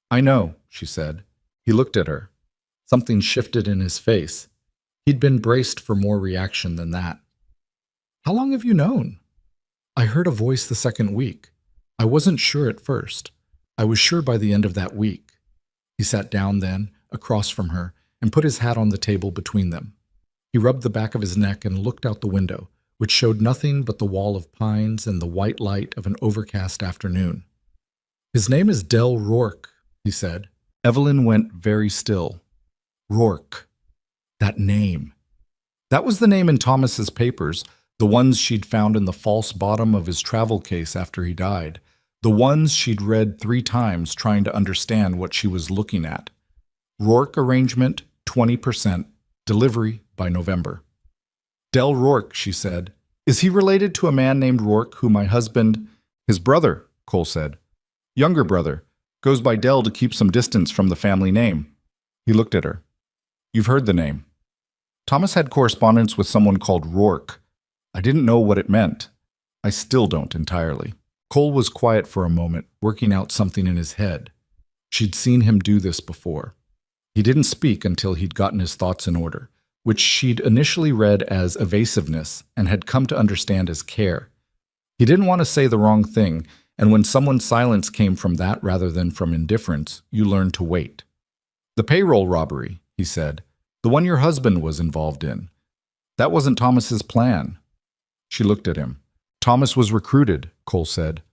"I know," she said. He looked at her. Something shifted in his face. He'd been braced for more reaction than that. "How long have you known?" "I heard a voice the second week. I wasn't sure at first. I was sure by the end of that week." He sat down then, across from her, and put his hat on the table between them. He rubbed the back of his neck and looked out the window, which showed nothing but the wall of pines and the white light of an overcast afternoon. "His name is Del Rourke," he said. Evelyn went very still. Rourke. That name. That was the name in Thomas's papers, the ones she'd found in the false bottom of his travel case after he died, the ones she'd read 3 times trying to understand what she was looking at. Rourke arrangement, 20%, delivery by November. "Del Rourke," she said. "Is he related to a man named Rourke who my husband—" "His brother," Cole said. "Younger brother. Goes by Del to keep some distance from the family name." He looked at her. "You've heard the name." "Thomas had correspondence with someone called Rourke. I didn't know what it meant. I still don't entirely." Cole was quiet for a moment, working out something in his head. She'd seen him do this before. He didn't speak until he'd gotten his thoughts in order, which she'd initially read as evasiveness and had come to understand as care. He didn't want to say the wrong thing, and when someone's silence came from that rather than from indifference, you learned to wait. "The payroll robbery," he said, "the one your husband was involved in. That wasn't Thomas's plan." She looked at him. "Thomas was recruited," Cole said,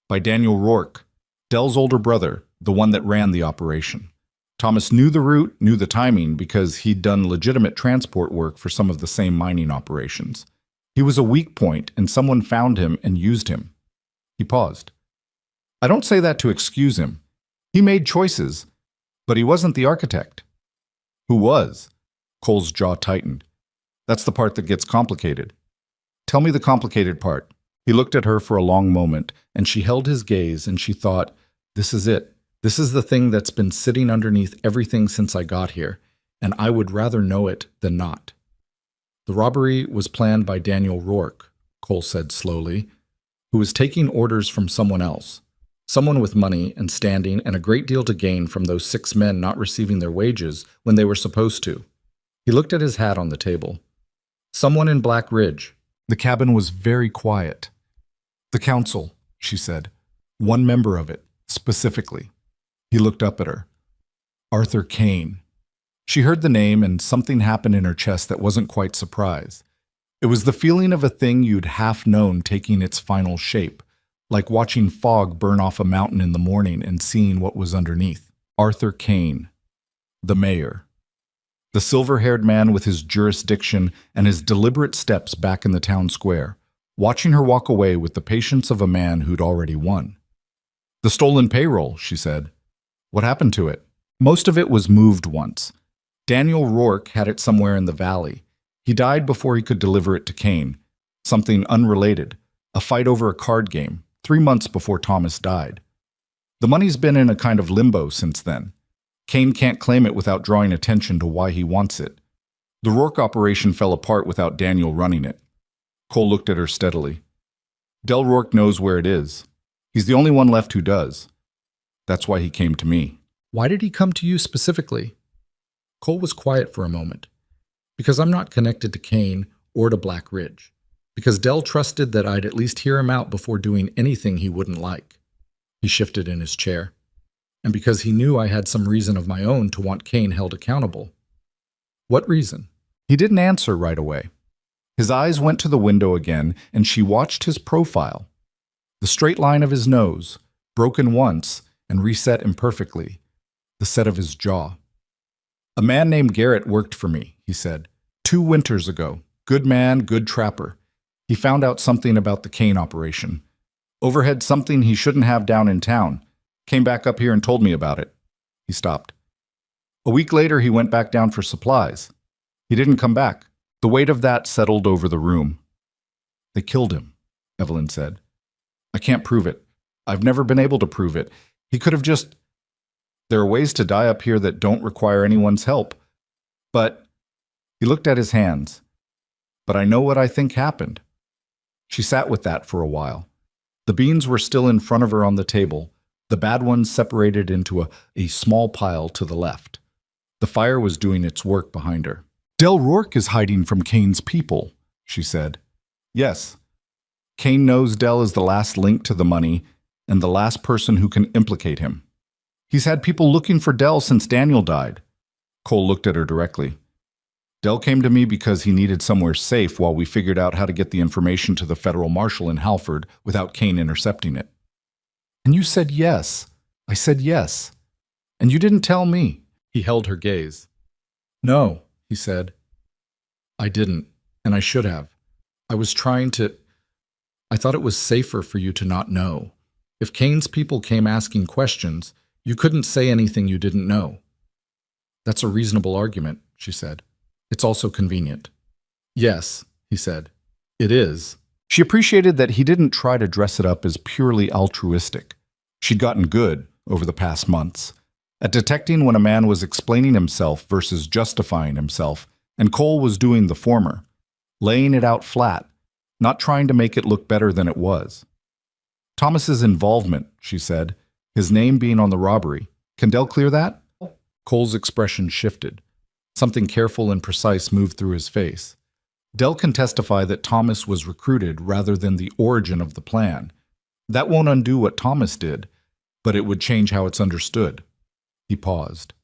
"by Daniel Rourke, Del's older brother, the one that ran the operation. Thomas knew the route, knew the timing, because he'd done legitimate transport work for some of the same mining operations. He was a weak point, and someone found him and used him. He paused. I don't say that to excuse him. He made choices, but he wasn't the architect. Who was? Cole's jaw tightened. That's the part that gets complicated. Tell me the complicated part. He looked at her for a long moment, and she held his gaze, and she thought, this is it. This is the thing that's been sitting underneath everything since I got here, and I would rather know it than not. The robbery was planned by Daniel Rourke, Cole said slowly, who was taking orders from someone else. Someone with money and standing and a great deal to gain from those 6 men not receiving their wages when they were supposed to. He looked at his hat on the table. Someone in Black Ridge. The cabin was very quiet. The council, she said. One member of it, specifically. He looked up at her. Arthur Kane. She heard the name, and something happened in her chest that wasn't quite surprise. It was the feeling of a thing you'd half known taking its final shape, like watching fog burn off a mountain in the morning and seeing what was underneath. Arthur Kane, the mayor. The silver-haired man with his jurisdiction and his deliberate steps back in the town square, watching her walk away with the patience of a man who'd already won. The stolen payroll, she said. What happened to it? Most of it was moved once. Daniel Rourke had it somewhere in the valley. He died before he could deliver it to Kane. Something unrelated. A fight over a card game, 3 months before Thomas died. The money's been in a kind of limbo since then. Kane can't claim it without drawing attention to why he wants it. The Rourke operation fell apart without Daniel running it. Cole looked at her steadily. Del Rourke knows where it is. He's the only one left who does. That's why he came to me. Why did he come to you specifically? Cole was quiet for a moment. Because I'm not connected to Kane or to Black Ridge. Because Del trusted that I'd at least hear him out before doing anything he wouldn't like. He shifted in his chair. And because he knew I had some reason of my own to want Kane held accountable. What reason? He didn't answer right away. His eyes went to the window again, and she watched his profile. The straight line of his nose, broken once and reset imperfectly, the set of his jaw. A man named Garrett worked for me, he said, 2 winters ago. Good man, good trapper. He found out something about the Kane operation. Overhead something he shouldn't have down in town. Came back up here and told me about it. He stopped. A week later, he went back down for supplies. He didn't come back. The weight of that settled over the room. They killed him, Evelyn said. I can't prove it. I've never been able to prove it. He could have just... There are ways to die up here that don't require anyone's help. But... He looked at his hands. But I know what I think happened. She sat with that for a while. The beans were still in front of her on the table, the bad ones separated into a small pile to the left. The fire was doing its work behind her. Del Rourke is hiding from Kane's people, she said. Yes. Kane knows Del is the last link to the money and the last person who can implicate him. He's had people looking for Del since Daniel died. Cole looked at her directly. Del came to me because he needed somewhere safe while we figured out how to get the information to the federal marshal in Halford without Kane intercepting it. And you said yes. I said yes. And you didn't tell me. He held her gaze. No, he said. I didn't, and I should have. I was trying to... I thought it was safer for you to not know. If Kane's people came asking questions, you couldn't say anything you didn't know. That's a reasonable argument, she said. It's also convenient. Yes, he said. It is. She appreciated that he didn't try to dress it up as purely altruistic. She'd gotten good, over the past months, at detecting when a man was explaining himself versus justifying himself, and Cole was doing the former, laying it out flat, not trying to make it look better than it was. Thomas's involvement, she said, his name being on the robbery. Can Del clear that? Cole's expression shifted. Something careful and precise moved through his face. Del can testify that Thomas was recruited rather than the origin of the plan. That won't undo what Thomas did, but it would change how it's understood. He paused.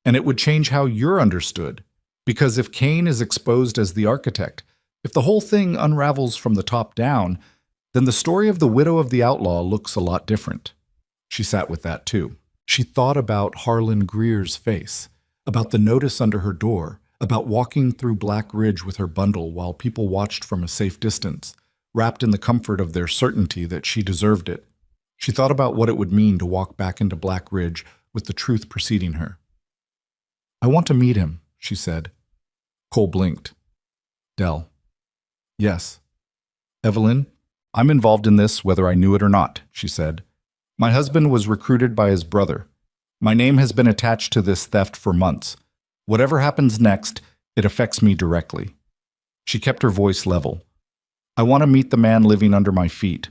And it would change how you're understood, because if Kane is exposed as the architect, if the whole thing unravels from the top down, then the story of the widow of the outlaw looks a lot different. She sat with that too. She thought about Harlan Greer's face, about the notice under her door, about walking through Black Ridge with her bundle while people watched from a safe distance, wrapped in the comfort of their certainty that she deserved it. She thought about what it would mean to walk back into Black Ridge with the truth preceding her. "I want to meet him," she said. Cole blinked. "Dell." "Yes." "Evelyn, I'm involved in this whether I knew it or not," she said. "My husband was recruited by his brother. My name has been attached to this theft for months. Whatever happens next, it affects me directly." She kept her voice level. "I want to meet the man living under my feet."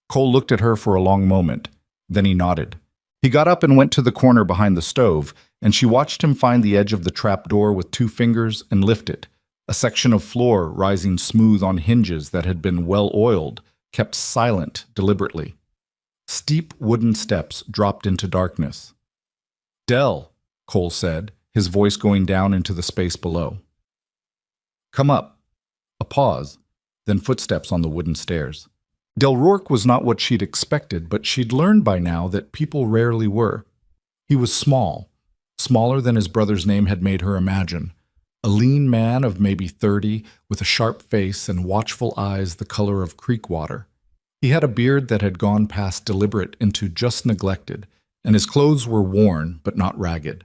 Cole looked at her for a long moment. Then he nodded. He got up and went to the corner behind the stove, and she watched him find the edge of the trap door with 2 fingers and lift it. A section of floor rising smooth on hinges that had been well oiled, kept silent deliberately. Steep wooden steps dropped into darkness. "Dell," Cole said, his voice going down into the space below. "Come up." A pause, then footsteps on the wooden stairs. Del Rourke was not what she'd expected, but she'd learned by now that people rarely were. He was small, smaller than his brother's name had made her imagine. A lean man of maybe 30, with a sharp face and watchful eyes the color of creek water. He had a beard that had gone past deliberate into just neglected, and his clothes were worn but not ragged.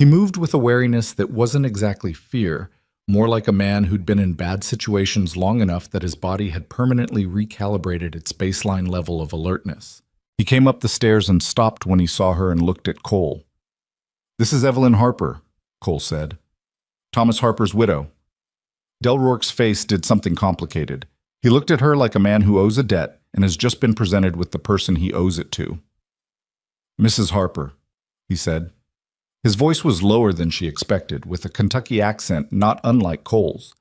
He moved with a wariness that wasn't exactly fear, more like a man who'd been in bad situations long enough that his body had permanently recalibrated its baseline level of alertness. He came up the stairs and stopped when he saw her and looked at Cole. "This is Evelyn Harper," Cole said. "Thomas Harper's widow." Del Rourke's face did something complicated. He looked at her like a man who owes a debt and has just been presented with the person he owes it to. "Mrs. Harper," he said. His voice was lower than she expected, with a Kentucky accent not unlike Cole's.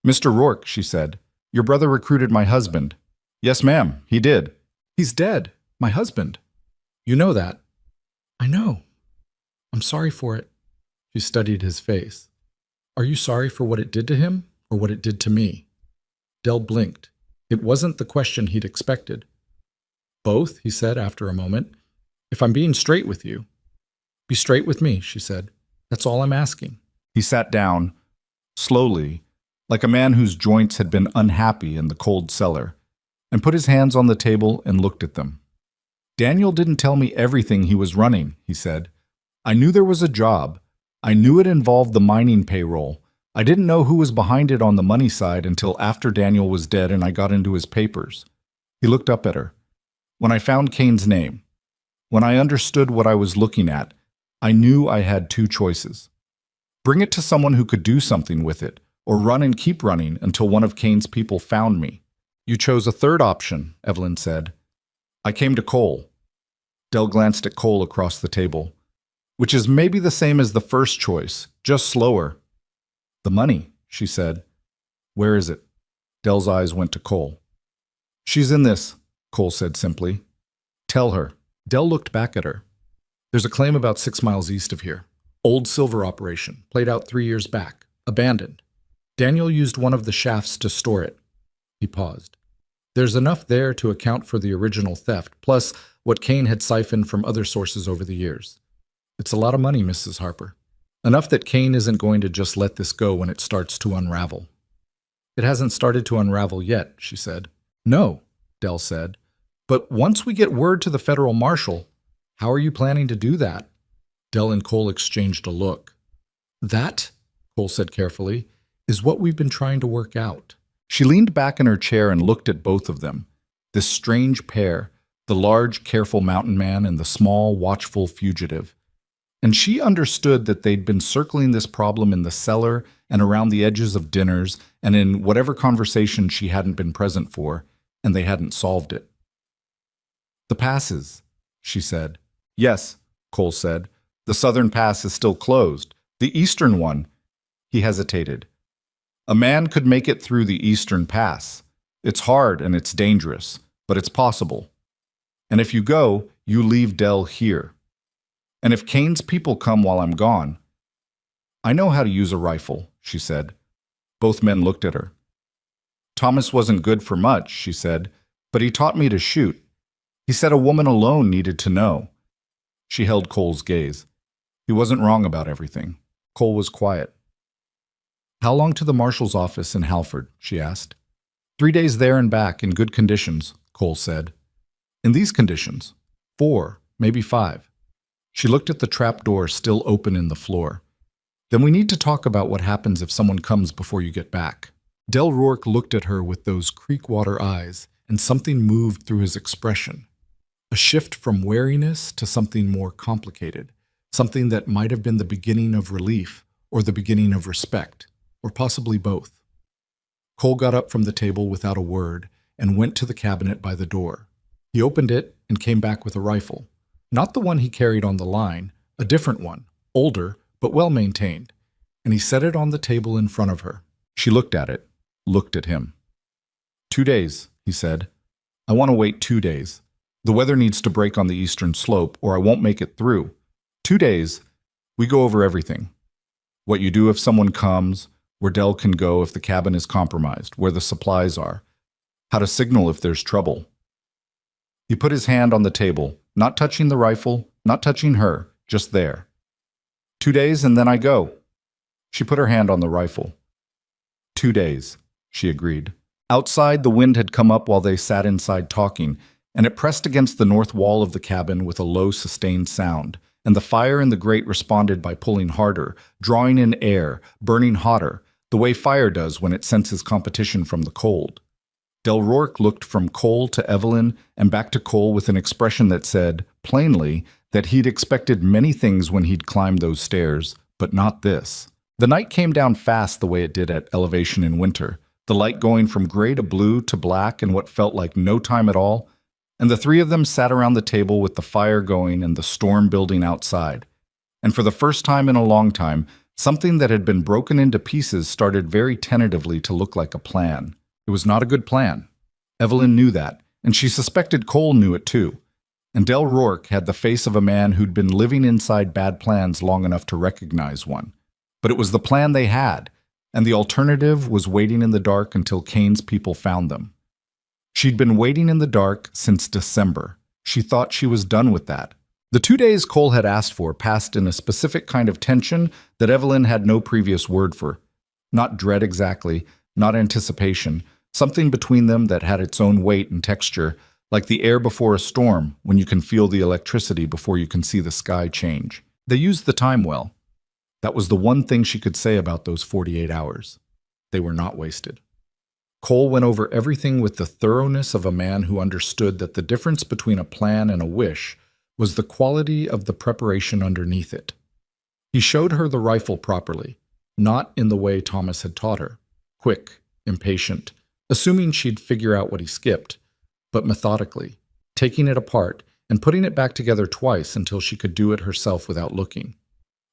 "Mr. Rourke," she said, "your brother recruited my husband." "Yes, ma'am, he did." "He's dead. My husband." "You know that." "I know. I'm sorry for it." She studied his face. "Are you sorry for what it did to him, or what it did to me?" Del blinked. It wasn't the question he'd expected. "Both," he said after a moment. "If I'm being straight with you." "Be straight with me," she said. "That's all I'm asking." He sat down, slowly, like a man whose joints had been unhappy in the cold cellar, and put his hands on the table and looked at them. "Daniel didn't tell me everything he was running," he said. "I knew there was a job. I knew it involved the mining payroll. I didn't know who was behind it on the money side until after Daniel was dead and I got into his papers." He looked up at her. "When I found Kane's name, when I understood what I was looking at, I knew I had 2 choices. Bring it to someone who could do something with it, or run and keep running until one of Kane's people found me. You chose a 3rd option," Evelyn said. "I came to Cole." Del glanced at Cole across the table. "Which is maybe the same as the first choice, just slower." "The money," she said. "Where is it?" Del's eyes went to Cole. "She's in this," Cole said simply. "Tell her." Del looked back at her. "There's a claim about 6 miles east of here. Old silver operation, played out 3 years back. Abandoned. Daniel used one of the shafts to store it." He paused. "There's enough there to account for the original theft, plus what Kane had siphoned from other sources over the years. It's a lot of money, Mrs. Harper. Enough that Kane isn't going to just let this go when it starts to unravel." "It hasn't started to unravel yet," she said. "No," Del said. "But once we get word to the federal marshal, how are you planning to do that?" Del and Cole exchanged a look. "That," Cole said carefully, "is what we've been trying to work out." She leaned back in her chair and looked at both of them. This strange pair, the large, careful mountain man and the small, watchful fugitive. And she understood that they'd been circling this problem in the cellar and around the edges of dinners and in whatever conversation she hadn't been present for, and they hadn't solved it. "The passes," she said. "Yes," Cole said. "The southern pass is still closed. The eastern one—" He hesitated. "A man could make it through the eastern pass. It's hard and it's dangerous, but it's possible. And if you go, you leave Del here. And if Kane's people come while I'm gone—" "I know how to use a rifle," she said. Both men looked at her. "Thomas wasn't good for much," she said, "but he taught me to shoot. He said a woman alone needed to know. She held Cole's gaze. He wasn't wrong about everything. Cole was quiet. "How long to the marshal's office in Halford?" she asked. "3 days there and back in good conditions," Cole said. "In these conditions? 4, maybe 5. She looked at the trap door still open in the floor. "Then we need to talk about what happens if someone comes before you get back." Del Rourke looked at her with those creekwater eyes, and something moved through his expression. A shift from wariness to something more complicated, something that might have been the beginning of relief or the beginning of respect, or possibly both. Cole got up from the table without a word and went to the cabinet by the door. He opened it and came back with a rifle. Not the one he carried on the line, a different one, older but well-maintained, and he set it on the table in front of her. She looked at it, looked at him. 2 days, he said. "I want to wait 2 days. The weather needs to break on the eastern slope, or I won't make it through. 2 days, we go over everything. What you do if someone comes, where Del can go if the cabin is compromised, where the supplies are, how to signal if there's trouble." He put his hand on the table, not touching the rifle, not touching her, just there. 2 days and then I go." She put her hand on the rifle. 2 days, she agreed. Outside, the wind had come up while they sat inside talking, and it pressed against the north wall of the cabin with a low, sustained sound, and the fire in the grate responded by pulling harder, drawing in air, burning hotter, the way fire does when it senses competition from the cold. Del Rourke looked from Cole to Evelyn and back to Cole with an expression that said, plainly, that he'd expected many things when he'd climbed those stairs, but not this. The night came down fast the way it did at elevation in winter, the light going from gray to blue to black in what felt like no time at all, and the three of them sat around the table with the fire going and the storm building outside. And for the first time in a long time, something that had been broken into pieces started very tentatively to look like a plan. It was not a good plan. Evelyn knew that, and she suspected Cole knew it too. And Del Rourke had the face of a man who'd been living inside bad plans long enough to recognize one. But it was the plan they had, and the alternative was waiting in the dark until Kane's people found them. She'd been waiting in the dark since December. She thought she was done with that. The 2 days Cole had asked for passed in a specific kind of tension that Evelyn had no previous word for. Not dread exactly, not anticipation, something between them that had its own weight and texture, like the air before a storm when you can feel the electricity before you can see the sky change. They used the time well. That was the one thing she could say about those 48 hours. They were not wasted. Cole went over everything with the thoroughness of a man who understood that the difference between a plan and a wish was the quality of the preparation underneath it. He showed her the rifle properly, not in the way Thomas had taught her, quick, impatient, assuming she'd figure out what he skipped, but methodically, taking it apart and putting it back together twice until she could do it herself without looking.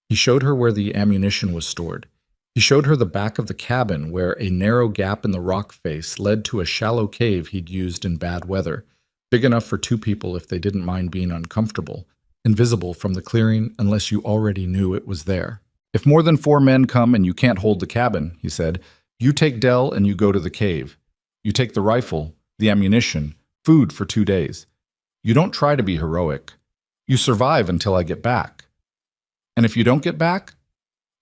He showed her where the ammunition was stored. He showed her the back of the cabin where a narrow gap in the rock face led to a shallow cave he'd used in bad weather, big enough for 2 people if they didn't mind being uncomfortable, invisible from the clearing unless you already knew it was there. "If more than 4 men come and you can't hold the cabin," he said, "you take Del and you go to the cave. You take the rifle, the ammunition, food for 2 days. You don't try to be heroic. You survive until I get back. And if you don't get back,"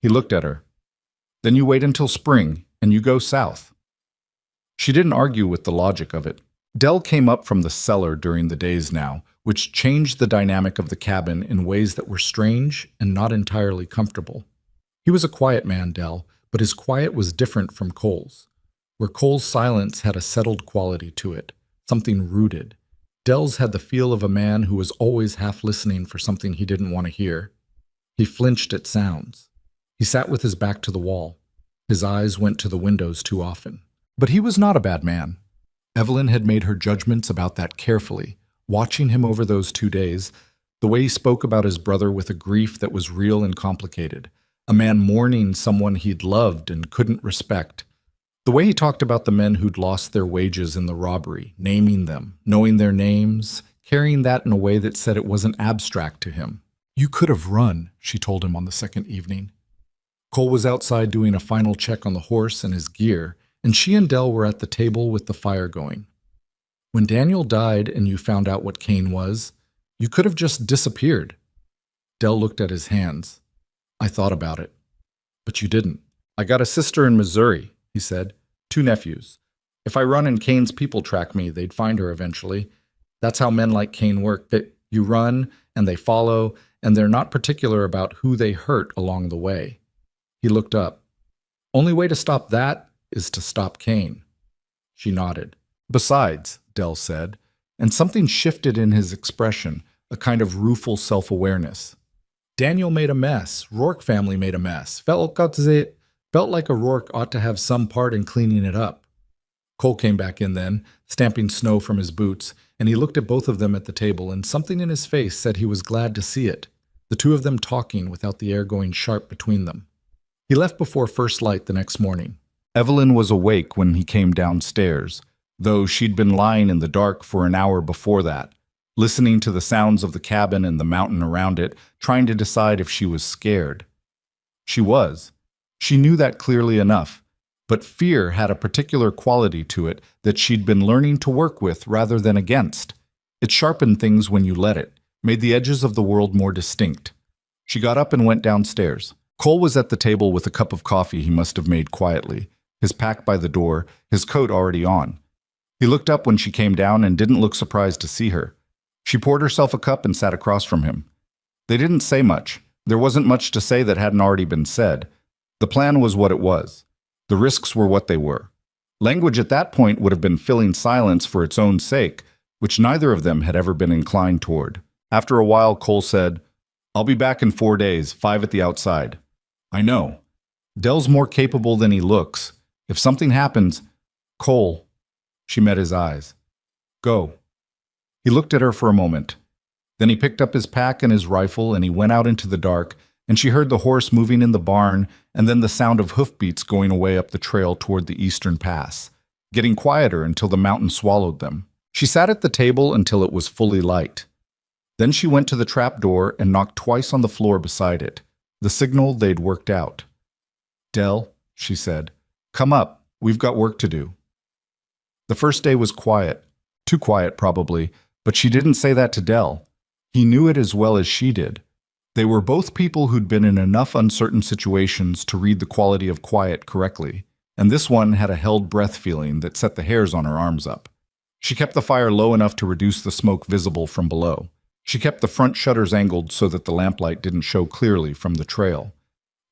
he looked at her, "then you wait until spring and you go south." She didn't argue with the logic of it. Del came up from the cellar during the days now, which changed the dynamic of the cabin in ways that were strange and not entirely comfortable. He was a quiet man, Del, but his quiet was different from Cole's. Where Cole's silence had a settled quality to it, something rooted, Del's had the feel of a man who was always half listening for something he didn't want to hear. He flinched at sounds. He sat with his back to the wall. His eyes went to the windows too often. But he was not a bad man. Evelyn had made her judgments about that carefully, watching him over those 2 days, the way he spoke about his brother with a grief that was real and complicated, a man mourning someone he'd loved and couldn't respect. The way he talked about the men who'd lost their wages in the robbery, naming them, knowing their names, carrying that in a way that said it wasn't abstract to him. "You could have run," she told him on the second evening. Cole was outside doing a final check on the horse and his gear, and she and Del were at the table with the fire going. "When Daniel died and you found out what Kane was, you could have just disappeared. Dell looked at his hands. I thought about it. But you didn't. I got a sister in Missouri, he said. 2 nephews. If I run and Kane's people track me, they'd find her eventually. That's how men like Kane work. You run, and they follow, and they're not particular about who they hurt along the way. He looked up. Only way to stop that is to stop Kane. She nodded. Besides, Dell said, and something shifted in his expression, a kind of rueful self-awareness. Daniel made a mess. Rourke family made a mess. Felt like a Rourke ought to have some part in cleaning it up. Cole came back in then, stamping snow from his boots, and he looked at both of them at the table, and something in his face said he was glad to see it, the two of them talking without the air going sharp between them. He left before first light the next morning. Evelyn was awake when he came downstairs, though she'd been lying in the dark for an hour before that, listening to the sounds of the cabin and the mountain around it, trying to decide if she was scared. She was. She knew that clearly enough, but fear had a particular quality to it that she'd been learning to work with rather than against. It sharpened things when you let it, made the edges of the world more distinct. She got up and went downstairs. Cole was at the table with a cup of coffee he must have made quietly, his pack by the door, his coat already on. He looked up when she came down and didn't look surprised to see her. She poured herself a cup and sat across from him. They didn't say much. There wasn't much to say that hadn't already been said. The plan was what it was. The risks were what they were. Language at that point would have been filling silence for its own sake, which neither of them had ever been inclined toward. After a while, Cole said, "I'll be back in 4 days, 5 at the outside." "I know. Dell's more capable than he looks. If something happens, Cole." She met his eyes. "Go." He looked at her for a moment. Then he picked up his pack and his rifle and he went out into the dark, and she heard the horse moving in the barn and then the sound of hoofbeats going away up the trail toward the eastern pass, getting quieter until the mountain swallowed them. She sat at the table until it was fully light. Then she went to the trap door and knocked twice on the floor beside it, the signal they'd worked out. "Dell," she said, "come up. We've got work to do." The first day was quiet. Too quiet, probably, but she didn't say that to Dell. He knew it as well as she did. They were both people who'd been in enough uncertain situations to read the quality of quiet correctly, and this one had a held breath feeling that set the hairs on her arms up. She kept the fire low enough to reduce the smoke visible from below. She kept the front shutters angled so that the lamplight didn't show clearly from the trail.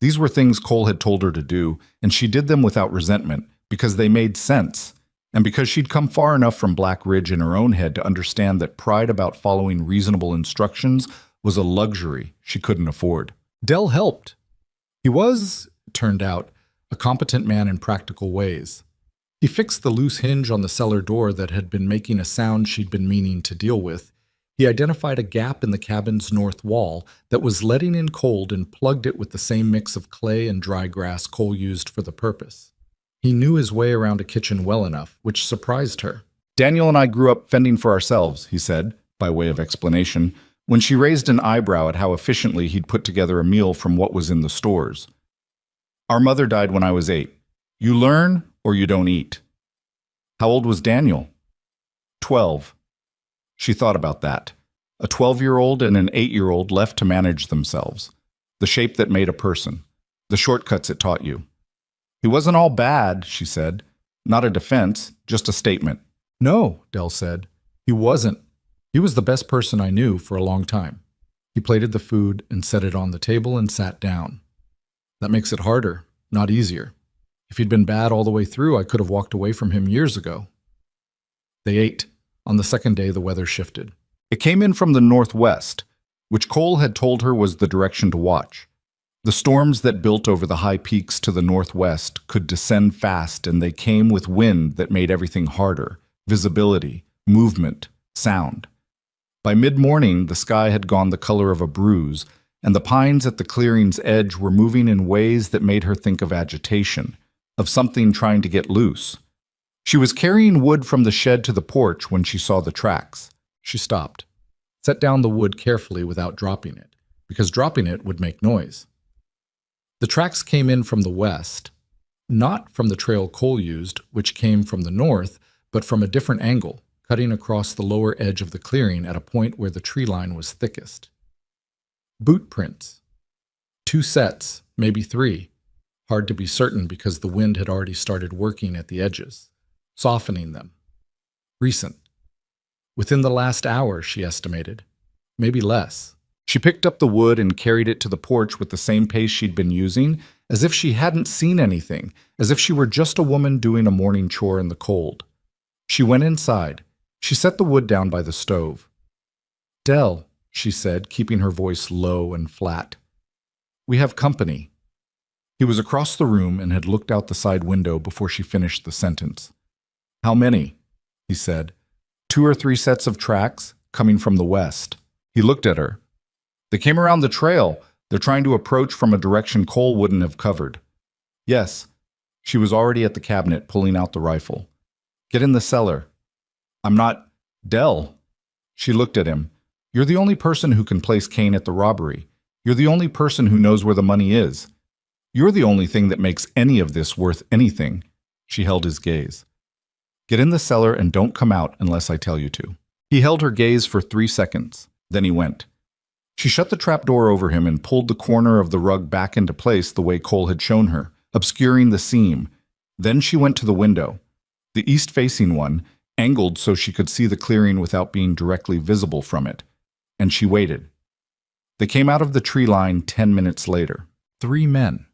These were things Cole had told her to do, and she did them without resentment, because they made sense, and because she'd come far enough from Black Ridge in her own head to understand that pride about following reasonable instructions was a luxury she couldn't afford. Dell helped. He was, it turned out, a competent man in practical ways. He fixed the loose hinge on the cellar door that had been making a sound she'd been meaning to deal with. He identified a gap in the cabin's north wall that was letting in cold and plugged it with the same mix of clay and dry grass Cole used for the purpose. He knew his way around a kitchen well enough, which surprised her. "Daniel and I grew up fending for ourselves," he said, by way of explanation, when she raised an eyebrow at how efficiently he'd put together a meal from what was in the stores. "Our mother died when I was 8. You learn or you don't eat." "How old was Daniel?" 12. She thought about that. A 12-year-old and an 8-year-old left to manage themselves. The shape that made a person. The shortcuts it taught you. "He wasn't all bad," she said. "Not a defense, just a statement." "No," Dell said. "He wasn't. He was the best person I knew for a long time." He plated the food and set it on the table and sat down. "That makes it harder, not easier. If he'd been bad all the way through, I could have walked away from him years ago." They ate. On the second day, the weather shifted. It came in from the northwest, which Cole had told her was the direction to watch. The storms that built over the high peaks to the northwest could descend fast, and they came with wind that made everything harder: visibility, movement, sound. By mid-morning, the sky had gone the color of a bruise, and the pines at the clearing's edge were moving in ways that made her think of agitation, of something trying to get loose. She was carrying wood from the shed to the porch when she saw the tracks. She stopped, set down the wood carefully without dropping it, because dropping it would make noise. The tracks came in from the west, not from the trail Cole used, which came from the north, but from a different angle, cutting across the lower edge of the clearing at a point where the tree line was thickest. Boot prints. 2 sets, maybe 3. Hard to be certain because the wind had already started working at the edges, softening them. Recent. Within the last hour, she estimated. Maybe less. She picked up the wood and carried it to the porch with the same pace she'd been using, as if she hadn't seen anything, as if she were just a woman doing a morning chore in the cold. She went inside. She set the wood down by the stove. "Dell," she said, keeping her voice low and flat. "We have company." He was across the room and had looked out the side window before she finished the sentence. "How many?" he said. 2 or 3 sets of tracks, coming from the west." He looked at her. "They came around the trail. They're trying to approach from a direction Cole wouldn't have covered." "Yes." She was already at the cabinet, pulling out the rifle. "Get in the cellar." "I'm not—" "Dell." She looked at him. "You're the only person who can place Kane at the robbery. You're the only person who knows where the money is. You're the only thing that makes any of this worth anything." She held his gaze. "Get in the cellar and don't come out unless I tell you to." He held her gaze for 3 seconds. Then he went. She shut the trapdoor over him and pulled the corner of the rug back into place the way Cole had shown her, obscuring the seam. Then she went to the window, the east-facing one, angled so she could see the clearing without being directly visible from it. And she waited. They came out of the tree line 10 minutes later. 3 men.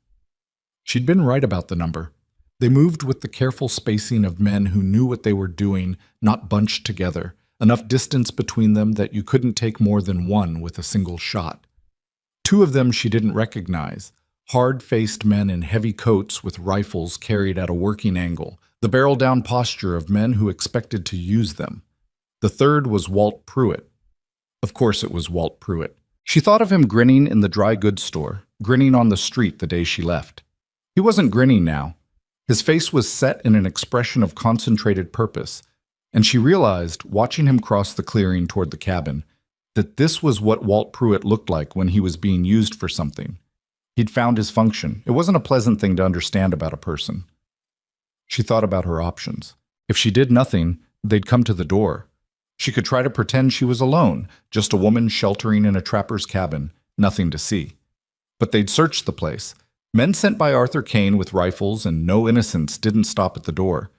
She'd been right about the number. They moved with the careful spacing of men who knew what they were doing, not bunched together, enough distance between them that you couldn't take more than one with a single shot. 2 of them she didn't recognize, hard-faced men in heavy coats with rifles carried at a working angle, the barrel-down posture of men who expected to use them. The third was Walt Pruitt. Of course it was Walt Pruitt. She thought of him grinning in the dry goods store, grinning on the street the day she left. He wasn't grinning now. His face was set in an expression of concentrated purpose, and she realized, watching him cross the clearing toward the cabin, that this was what Walt Pruitt looked like when he was being used for something. He'd found his function. It wasn't a pleasant thing to understand about a person. She thought about her options. If she did nothing, they'd come to the door. She could try to pretend she was alone, just a woman sheltering in a trapper's cabin, nothing to see. But they'd search the place. Men sent by Arthur Kane with rifles and no innocents didn't stop at the door.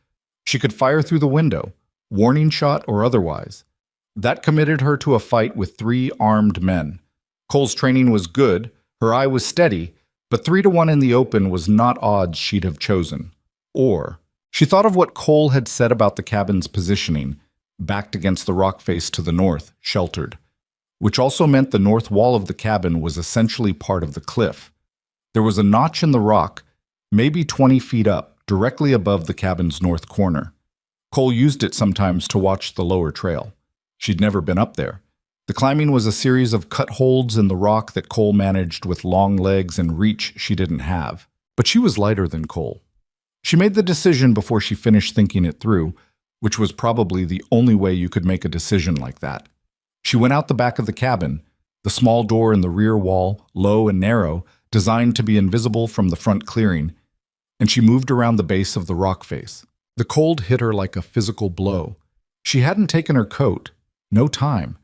She could fire through the window, warning shot or otherwise. That committed her to a fight with 3 armed men. Cole's training was good, her eye was steady, but 3 to 1 in the open was not odds she'd have chosen. Or, she thought of what Cole had said about the cabin's positioning, backed against the rock face to the north, sheltered, which also meant the north wall of the cabin was essentially part of the cliff. There was a notch in the rock, maybe 20 feet up, directly above the cabin's north corner. Cole used it sometimes to watch the lower trail. She'd never been up there. The climbing was a series of cut holds in the rock that Cole managed with long legs and reach she didn't have. But she was lighter than Cole. She made the decision before she finished thinking it through, which was probably the only way you could make a decision like that. She went out the back of the cabin, the small door in the rear wall, low and narrow, designed to be invisible from the front clearing, and she moved around the base of the rock face. The cold hit her like a physical blow. She hadn't taken her coat, no time,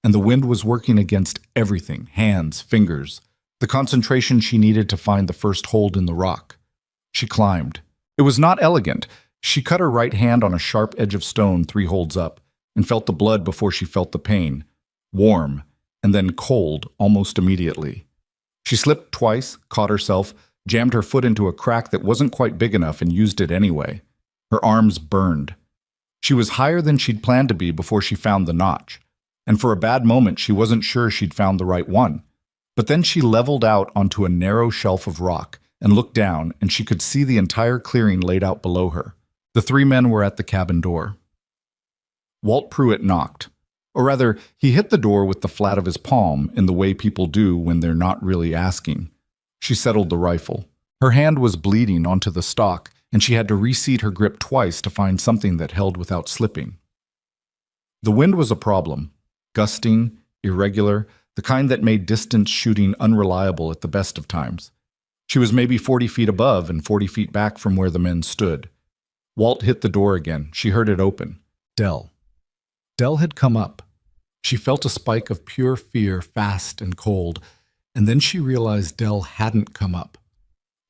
and the wind was working against everything, hands, fingers, the concentration she needed to find the first hold in the rock. She climbed. It was not elegant. She cut her right hand on a sharp edge of stone 3 holds up, and felt the blood before she felt the pain, warm, and then cold almost immediately. She slipped twice, caught herself, jammed her foot into a crack that wasn't quite big enough and used it anyway. Her arms burned. She was higher than she'd planned to be before she found the notch, and for a bad moment she wasn't sure she'd found the right one. But then she leveled out onto a narrow shelf of rock and looked down, and she could see the entire clearing laid out below her. The 3 men were at the cabin door. Walt Pruitt knocked. Or rather, he hit the door with the flat of his palm in the way people do when they're not really asking. She settled the rifle. Her hand was bleeding onto the stock, and she had to reseat her grip twice to find something that held without slipping. The wind was a problem. Gusting, irregular, the kind that made distance shooting unreliable at the best of times. She was maybe 40 feet above and 40 feet back from where the men stood. Walt hit the door again. She heard it open. Dell. Dell had come up. She felt a spike of pure fear, fast and cold. and then she realized Dell hadn't come up.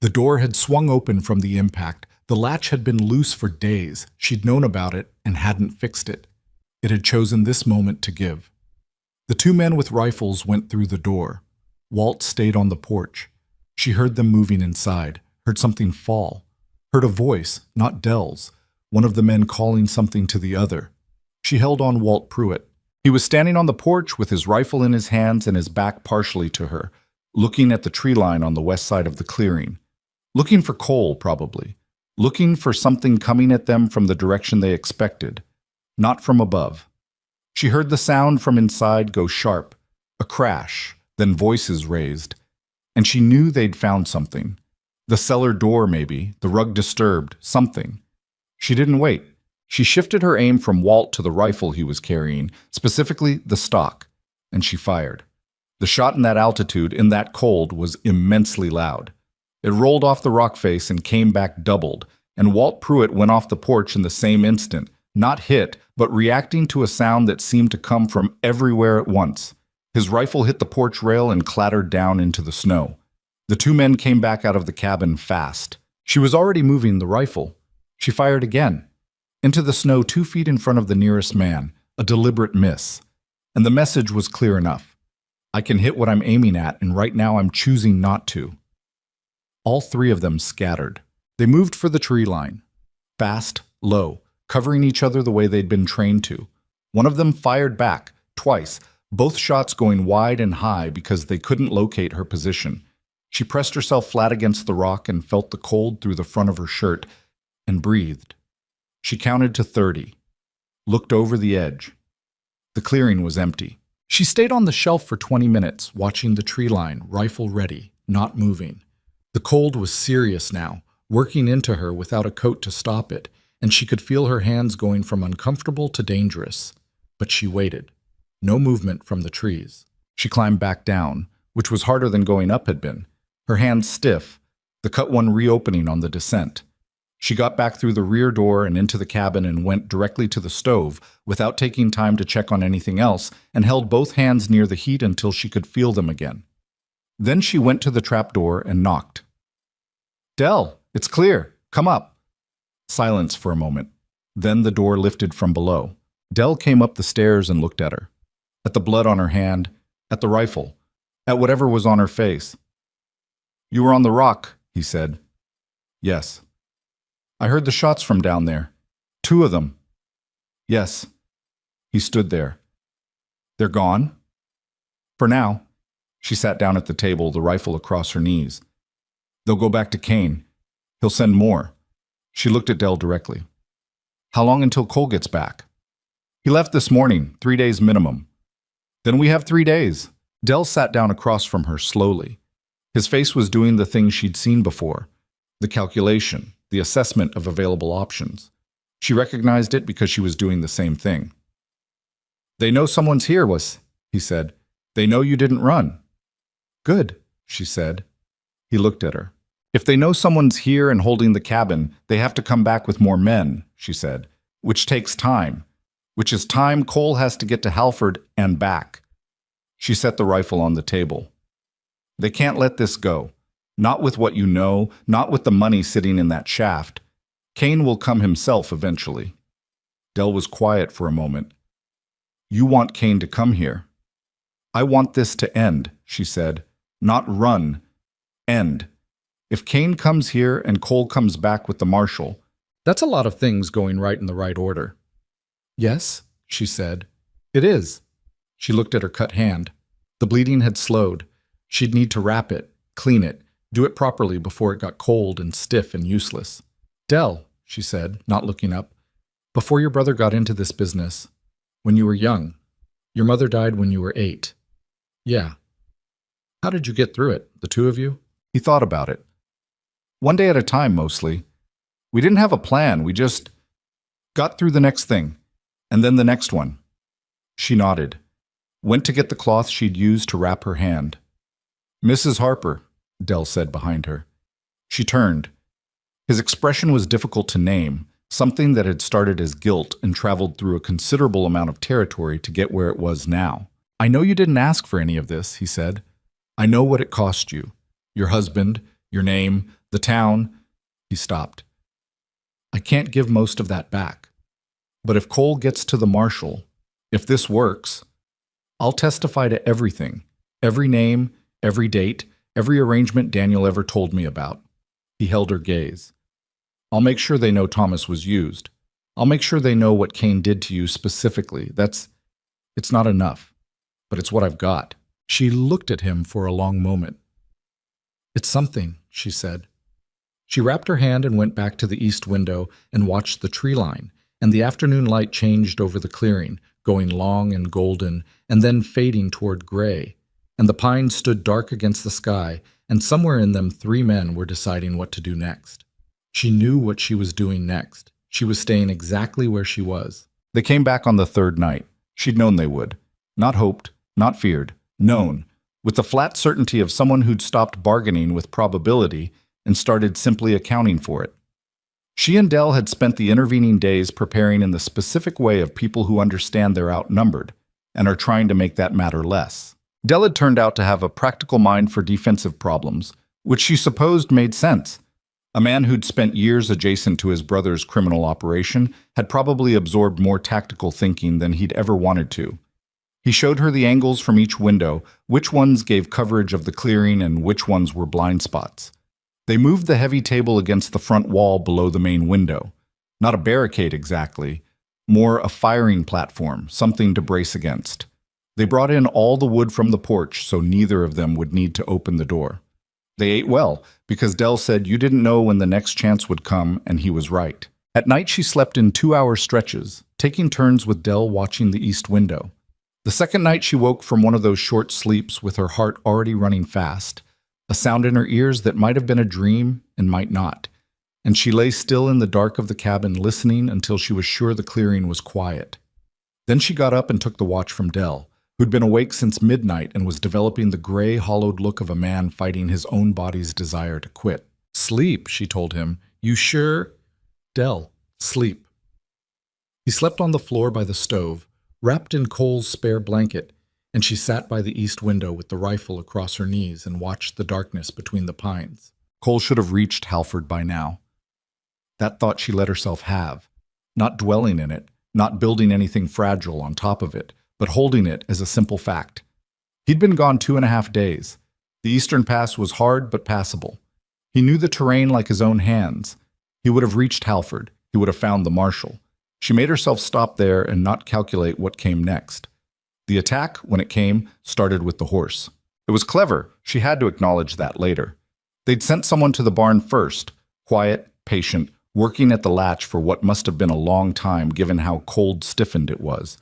The door had swung open from the impact. The latch had been loose for days. She'd known about it and hadn't fixed it. It had chosen this moment to give. The two men with rifles went through the door. Walt stayed on the porch. She heard them moving inside, heard something fall, heard a voice, not Dell's, one of the men calling something to the other. She held on Walt Pruitt. He was standing on the porch with his rifle in his hands and his back partially to her, looking at the tree line on the west side of the clearing. Looking for Cole, probably. Looking for something coming at them from the direction they expected, not from above. She heard the sound from inside go sharp, a crash, then voices raised, and she knew they'd found something. The cellar door, maybe, the rug disturbed, something. She didn't wait. She shifted her aim from Walt to the rifle he was carrying, specifically the stock, and she fired. The shot in that altitude, in that cold, was immensely loud. It rolled off the rock face and came back doubled, and Walt Pruitt went off the porch in the same instant, not hit, but reacting to a sound that seemed to come from everywhere at once. His rifle hit the porch rail and clattered down into the snow. The two men came back out of the cabin fast. She was already moving the rifle. She fired again. Into the snow 2 feet in front of the nearest man, a deliberate miss. And the message was clear enough. I can hit what I'm aiming at, and right now I'm choosing not to. All three of them scattered. They moved for the tree line. Fast, low, covering each other the way they'd been trained to. One of them fired back, twice, both shots going wide and high because they couldn't locate her position. She pressed herself flat against the rock and felt the cold through the front of her shirt, and breathed. She counted to 30, looked over the edge. The clearing was empty. She stayed on the shelf for 20 minutes, watching the tree line, rifle ready, not moving. The cold was serious now, working into her without a coat to stop it, and she could feel her hands going from uncomfortable to dangerous. But she waited. No movement from the trees. She climbed back down, which was harder than going up had been, her hands stiff, the cut one reopening on the descent. She got back through the rear door and into the cabin and went directly to the stove without taking time to check on anything else, and held both hands near the heat until she could feel them again. Then she went to the trap door and knocked. "Dell, it's clear. Come up." Silence for a moment. Then the door lifted from below. Dell came up the stairs and looked at her. At the blood on her hand, at the rifle, at whatever was on her face. "You were on the rock," he said. "Yes." "I heard the shots from down there. 2 of them." "Yes." He stood there. "They're gone?" "For now." She sat down at the table, the rifle across her knees. "They'll go back to Kane. He'll send more." She looked at Dell directly. "How long until Cole gets back?" "He left this morning, 3 days minimum." "Then we have 3 days." Dell sat down across from her slowly. His face was doing the thing she'd seen before, the calculation, the assessment of available options. She recognized it because she was doing the same thing. "They know someone's here, he said. "They know you didn't run." "Good," she said. He looked at her. "If they know someone's here and holding the cabin, they have to come back with more men," she said, "which takes time, which is time Cole has to get to Halford and back." She set the rifle on the table. "They can't let this go. Not with what you know, not with the money sitting in that shaft. Kane will come himself eventually." Dell was quiet for a moment. "You want Kane to come here." "I want this to end," she said. "Not run. End. If Kane comes here and Cole comes back with the marshal, that's a lot of things going right in the right order." "Yes," she said. "It is." She looked at her cut hand. The bleeding had slowed. She'd need to wrap it, clean it, do it properly before it got cold and stiff and useless. "Dell," she said, not looking up, "before your brother got into this business, when you were young, your mother died when you were 8. Yeah. How did you get through it, the 2 of you?" He thought about it. "One day at a time, mostly. We didn't have a plan, we just got through the next thing, and then the next one." She nodded, went to get the cloth she'd used to wrap her hand. "Mrs. Harper," Dell said behind her. She turned. His expression was difficult to name, something that had started as guilt and traveled through a considerable amount of territory to get where it was now. "I know you didn't ask for any of this," he said. I know what it cost you. Your husband, your name, the town. He stopped. I can't give most of that back. But if Cole gets to the marshal, if this works, I'll testify to everything, every name, every date, every arrangement Daniel ever told me about. He held her gaze. I'll make sure they know Thomas was used. I'll make sure they know what Kane did to you specifically. It's not enough, but it's what I've got. She looked at him for a long moment. It's something, she said. She wrapped her hand and went back to the east window and watched the tree line, and the afternoon light changed over the clearing, going long and golden, and then fading toward gray, and the pines stood dark against the sky, and somewhere in them 3 men were deciding what to do next. She knew what she was doing next. She was staying exactly where she was. They came back on the 3rd night. She'd known they would. Not hoped, not feared, known, with the flat certainty of someone who'd stopped bargaining with probability and started simply accounting for it. She and Dell had spent the intervening days preparing in the specific way of people who understand they're outnumbered and are trying to make that matter less. Dell had turned out to have a practical mind for defensive problems, which she supposed made sense. A man who'd spent years adjacent to his brother's criminal operation had probably absorbed more tactical thinking than he'd ever wanted to. He showed her the angles from each window, which ones gave coverage of the clearing and which ones were blind spots. They moved the heavy table against the front wall below the main window. Not a barricade exactly, more a firing platform, something to brace against. They brought in all the wood from the porch so neither of them would need to open the door. They ate well, because Dell said you didn't know when the next chance would come, and he was right. At night she slept in 2-hour stretches, taking turns with Dell watching the east window. The second night she woke from one of those short sleeps with her heart already running fast, a sound in her ears that might have been a dream and might not, and she lay still in the dark of the cabin listening until she was sure the clearing was quiet. Then she got up and took the watch from Dell, who'd been awake since midnight and was developing the gray, hollowed look of a man fighting his own body's desire to quit. Sleep, she told him. You sure? Dell, sleep. He slept on the floor by the stove, wrapped in Cole's spare blanket, and she sat by the east window with the rifle across her knees and watched the darkness between the pines. Cole should have reached Halford by now. That thought she let herself have, not dwelling in it, not building anything fragile on top of it, but holding it as a simple fact. He'd been gone 2.5 days. The eastern pass was hard but passable. He knew the terrain like his own hands. He would have reached Halford. He would have found the marshal. She made herself stop there and not calculate what came next. The attack, when it came, started with the horse. It was clever. She had to acknowledge that later. They'd sent someone to the barn first, quiet, patient, working at the latch for what must have been a long time given how cold stiffened it was.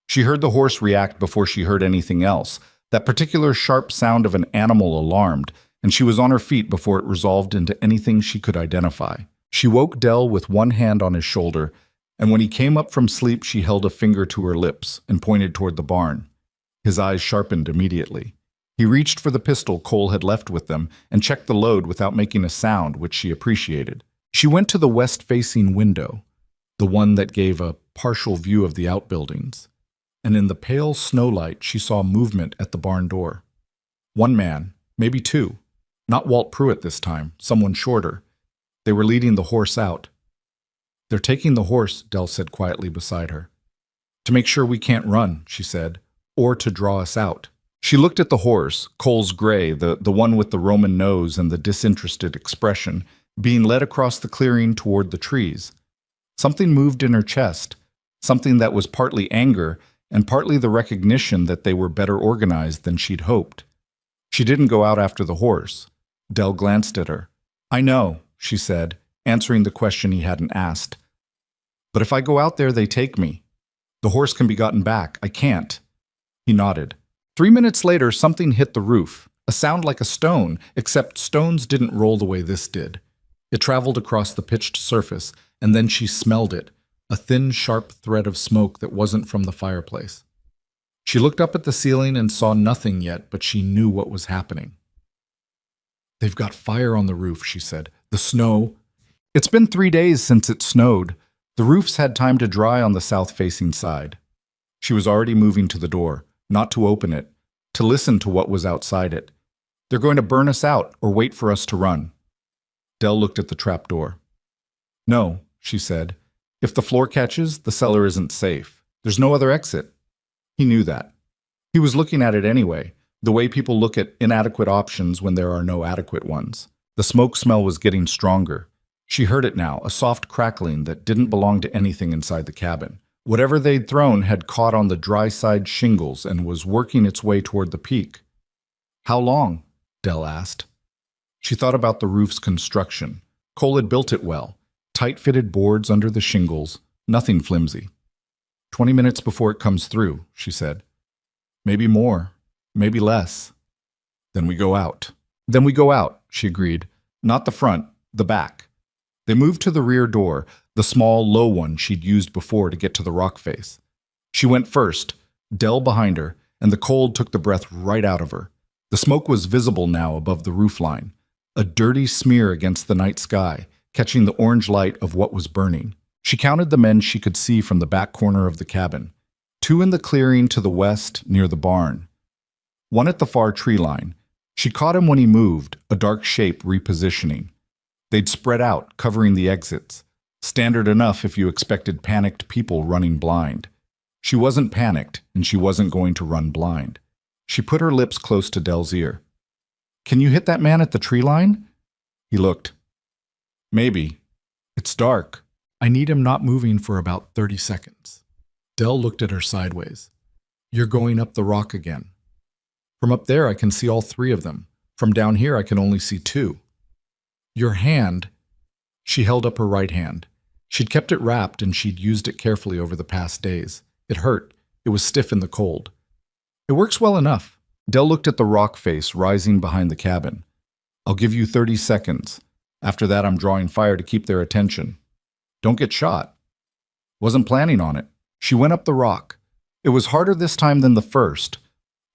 She heard the horse react before she heard anything else, that particular sharp sound of an animal alarmed, and she was on her feet before it resolved into anything she could identify. She woke Dell with one hand on his shoulder, and when he came up from sleep she held a finger to her lips and pointed toward the barn. His eyes sharpened immediately. He reached for the pistol Cole had left with them and checked the load without making a sound, which she appreciated. She went to the west-facing window, the one that gave a partial view of the outbuildings, and in the pale snowlight she saw movement at the barn door. 1 man, maybe 2. Not Walt Pruitt this time, someone shorter. They were leading the horse out. They're taking the horse, Dell said quietly beside her. To make sure we can't run, she said, or to draw us out. She looked at the horse, Cole's gray, the one with the Roman nose and the disinterested expression, being led across the clearing toward the trees. Something moved in her chest, something that was partly anger and partly the recognition that they were better organized than she'd hoped. She didn't go out after the horse. Dell glanced at her. I know, she said, answering the question he hadn't asked. But if I go out there, they take me. The horse can be gotten back. I can't. He nodded. 3 minutes later, something hit the roof, a sound like a stone, except stones didn't roll the way this did. It traveled across the pitched surface, and then she smelled it, a thin, sharp thread of smoke that wasn't from the fireplace. She looked up at the ceiling and saw nothing yet, but she knew what was happening. They've got fire on the roof, she said. The snow. It's been 3 days since it snowed. The roof's had time to dry on the south-facing side. She was already moving to the door, not to open it, to listen to what was outside it. They're going to burn us out or wait for us to run. Dell looked at the trapdoor. No, she said. If the floor catches, the cellar isn't safe. There's no other exit. He knew that. He was looking at it anyway, the way people look at inadequate options when there are no adequate ones. The smoke smell was getting stronger. She heard it now, a soft crackling that didn't belong to anything inside the cabin. Whatever they'd thrown had caught on the dry side shingles and was working its way toward the peak. How long? Dell asked. She thought about the roof's construction. Cole had built it well. Tight-fitted boards under the shingles, nothing flimsy. 20 minutes before it comes through, she said. Maybe more, maybe less. Then we go out. Then we go out, she agreed. Not the front, the back. They moved to the rear door, the small, low one she'd used before to get to the rock face. She went first, Dell behind her, and the cold took the breath right out of her. The smoke was visible now above the roofline, a dirty smear against the night sky, catching the orange light of what was burning. She counted the men she could see from the back corner of the cabin. 2 in the clearing to the west near the barn. 1 at the far tree line. She caught him when he moved, a dark shape repositioning. They'd spread out, covering the exits. Standard enough if you expected panicked people running blind. She wasn't panicked, and she wasn't going to run blind. She put her lips close to Dell's ear. Can you hit that man at the tree line? He looked. Maybe. It's dark. I need him not moving for about 30 seconds. Dell looked at her sideways. You're going up the rock again. From up there I can see all 3 of them. From down here I can only see 2. Your hand. She held up her right hand. She'd kept it wrapped and she'd used it carefully over the past days. It hurt. It was stiff in the cold. It works well enough. Dell looked at the rock face rising behind the cabin. I'll give you 30 seconds. After that I'm drawing fire to keep their attention. Don't get shot. Wasn't planning on it. She went up the rock. It was harder this time than the first.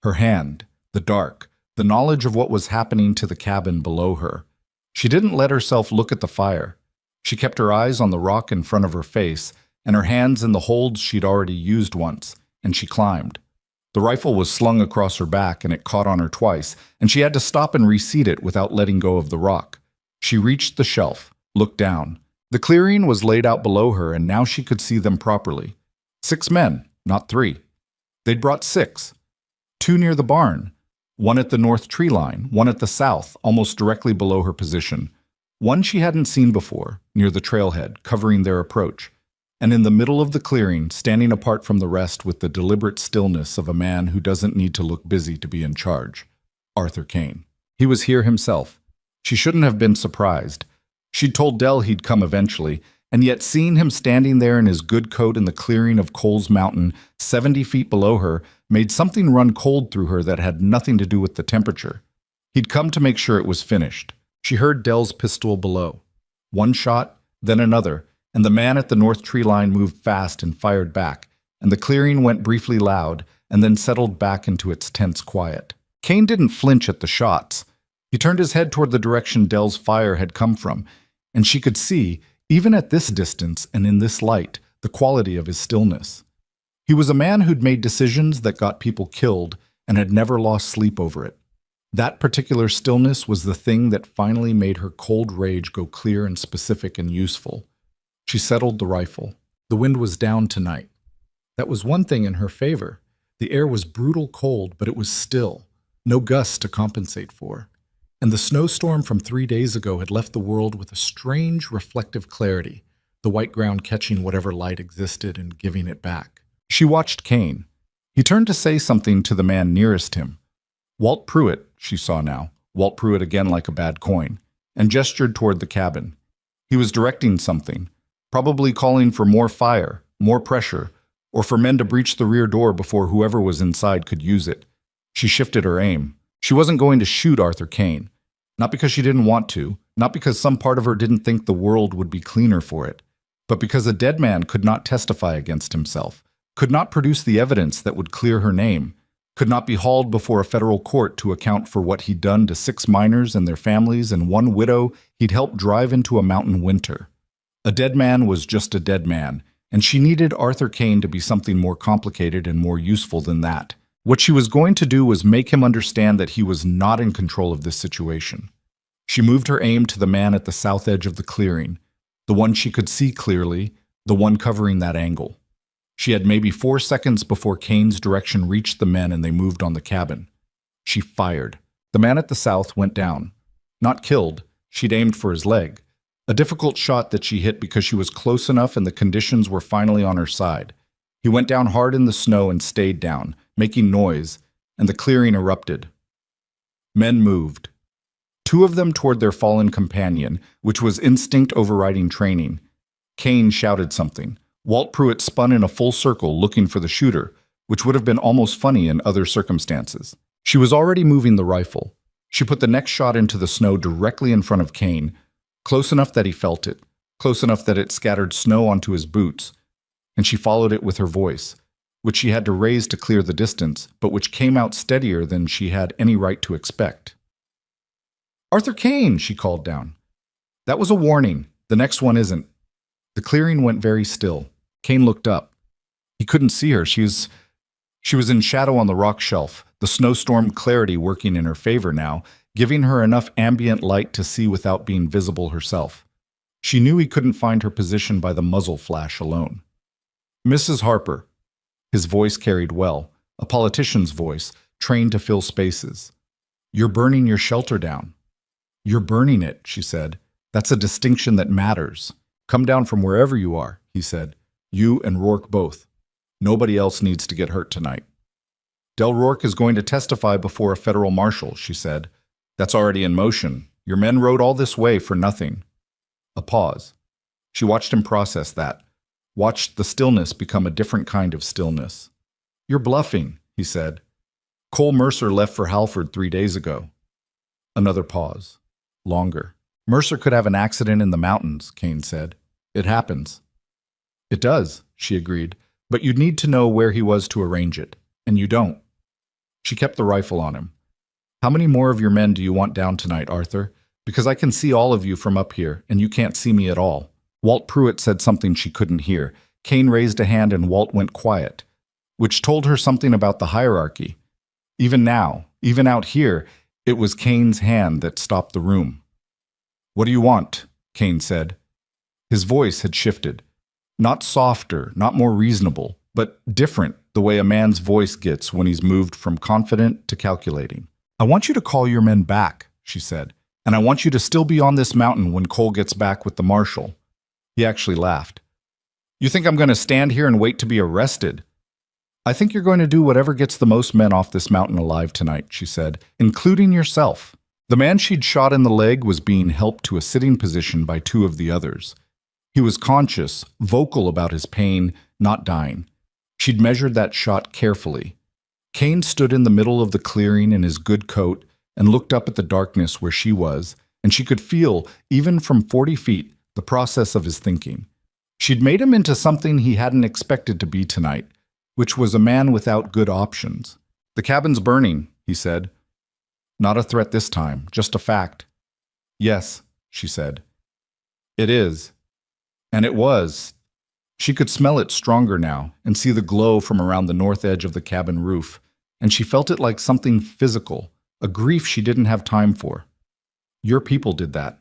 Her hand, the dark, the knowledge of what was happening to the cabin below her. She didn't let herself look at the fire. She kept her eyes on the rock in front of her face, and her hands in the holds she'd already used once, and she climbed. The rifle was slung across her back, and it caught on her twice, and she had to stop and reseat it without letting go of the rock. She reached the shelf, looked down. The clearing was laid out below her, and now she could see them properly. 6 men, not 3. They'd brought 6. 2 near the barn. 1 at the north tree line, 1 at the south, almost directly below her position. 1 she hadn't seen before, near the trailhead, covering their approach. And in the middle of the clearing, standing apart from the rest with the deliberate stillness of a man who doesn't need to look busy to be in charge. Arthur Kane. He was here himself. She shouldn't have been surprised. She'd told Dell he'd come eventually, and yet seeing him standing there in his good coat in the clearing of Coles Mountain, 70 feet below her, made something run cold through her that had nothing to do with the temperature. He'd come to make sure it was finished. She heard Dell's pistol below. 1 shot, then another, and the man at the north tree line moved fast and fired back, and the clearing went briefly loud and then settled back into its tense quiet. Kane didn't flinch at the shots. He turned his head toward the direction Dell's fire had come from, and she could see, even at this distance and in this light, the quality of his stillness. He was a man who'd made decisions that got people killed and had never lost sleep over it. That particular stillness was the thing that finally made her cold rage go clear and specific and useful. She settled the rifle. The wind was down tonight. That was one thing in her favor. The air was brutal cold, but it was still. No gusts to compensate for. And the snowstorm from 3 days ago had left the world with a strange reflective clarity, the white ground catching whatever light existed and giving it back. She watched Kane. He turned to say something to the man nearest him. Walt Pruitt, she saw now, Walt Pruitt again like a bad coin, and gestured toward the cabin. He was directing something, probably calling for more fire, more pressure, or for men to breach the rear door before whoever was inside could use it. She shifted her aim. She wasn't going to shoot Arthur Kane. Not because she didn't want to, not because some part of her didn't think the world would be cleaner for it, but because a dead man could not testify against himself, could not produce the evidence that would clear her name, could not be hauled before a federal court to account for what he'd done to 6 miners and their families and 1 widow he'd helped drive into a mountain winter. A dead man was just a dead man, and she needed Arthur Kane to be something more complicated and more useful than that. What she was going to do was make him understand that he was not in control of this situation. She moved her aim to the man at the south edge of the clearing, the one she could see clearly, the one covering that angle. She had maybe 4 seconds before Kane's direction reached the men and they moved on the cabin. She fired. The man at the south went down. Not killed, she'd aimed for his leg. A difficult shot that she hit because she was close enough and the conditions were finally on her side. He went down hard in the snow and stayed down, making noise, and the clearing erupted. Men moved. 2 of them toward their fallen companion, which was instinct overriding training. Kane shouted something. Walt Pruitt spun in a full circle looking for the shooter, which would have been almost funny in other circumstances. She was already moving the rifle. She put the next shot into the snow directly in front of Kane, close enough that he felt it, close enough that it scattered snow onto his boots, and she followed it with her voice, which she had to raise to clear the distance, but which came out steadier than she had any right to expect. "Arthur Kane," she called down. "That was a warning. The next one isn't." The clearing went very still. Kane looked up. He couldn't see her. She was in shadow on the rock shelf, the snowstorm clarity working in her favor now, giving her enough ambient light to see without being visible herself. She knew he couldn't find her position by the muzzle flash alone. "Mrs. Harper." His voice carried well, a politician's voice, trained to fill spaces. "You're burning your shelter down." "You're burning it," she said. "That's a distinction that matters. Come down from wherever you are," he said. "You and Rourke both. Nobody else needs to get hurt tonight." "Del Rourke is going to testify before a federal marshal," she said. "That's already in motion. Your men rode all this way for nothing." A pause. She watched him process that, watched the stillness become a different kind of stillness. "You're bluffing," he said. "Cole Mercer left for Halford 3 days ago." Another pause. Longer. "Mercer could have an accident in the mountains," Kane said. "It happens." "It does," she agreed, "but you'd need to know where he was to arrange it, and you don't." She kept the rifle on him. "How many more of your men do you want down tonight, Arthur? Because I can see all of you from up here, and you can't see me at all." Walt Pruitt said something she couldn't hear. Kane raised a hand and Walt went quiet, which told her something about the hierarchy. Even now, even out here, it was Kane's hand that stopped the room. "What do you want?" Kane said. His voice had shifted. Not softer, not more reasonable, but different, the way a man's voice gets when he's moved from confident to calculating. "I want you to call your men back," she said, "and I want you to still be on this mountain when Cole gets back with the marshal." He actually laughed. "You think I'm going to stand here and wait to be arrested?" "I think you're going to do whatever gets the most men off this mountain alive tonight," she said, "including yourself." The man she'd shot in the leg was being helped to a sitting position by 2 of the others. He was conscious, vocal about his pain, not dying. She'd measured that shot carefully. Kane stood in the middle of the clearing in his good coat and looked up at the darkness where she was, and she could feel, even from 40 feet, the process of his thinking. She'd made him into something he hadn't expected to be tonight, which was a man without good options. "The cabin's burning," he said. "Not a threat this time, just a fact." "Yes," she said. "It is." And it was. She could smell it stronger now and see the glow from around the north edge of the cabin roof, and she felt it like something physical, a grief she didn't have time for. "Your people did that.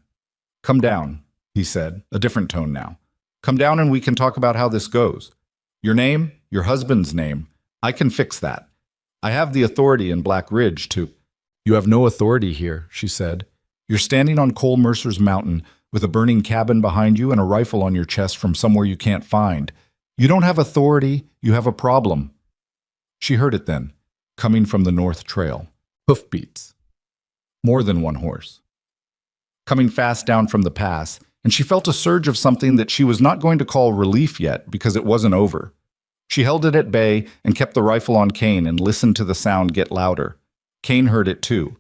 Come down," he said, a different tone now. "Come down and we can talk about how this goes. Your name, your husband's name, I can fix that. I have the authority in Black Ridge to—" "You have no authority here," she said. "You're standing on Cole Mercer's mountain with a burning cabin behind you and a rifle on your chest from somewhere you can't find. You don't have authority, you have a problem." She heard it then, coming from the north trail. Hoofbeats. More than one horse. Coming fast down from the pass, and she felt a surge of something that she was not going to call relief yet because it wasn't over. She held it at bay and kept the rifle on Kane and listened to the sound get louder. Kane heard it too.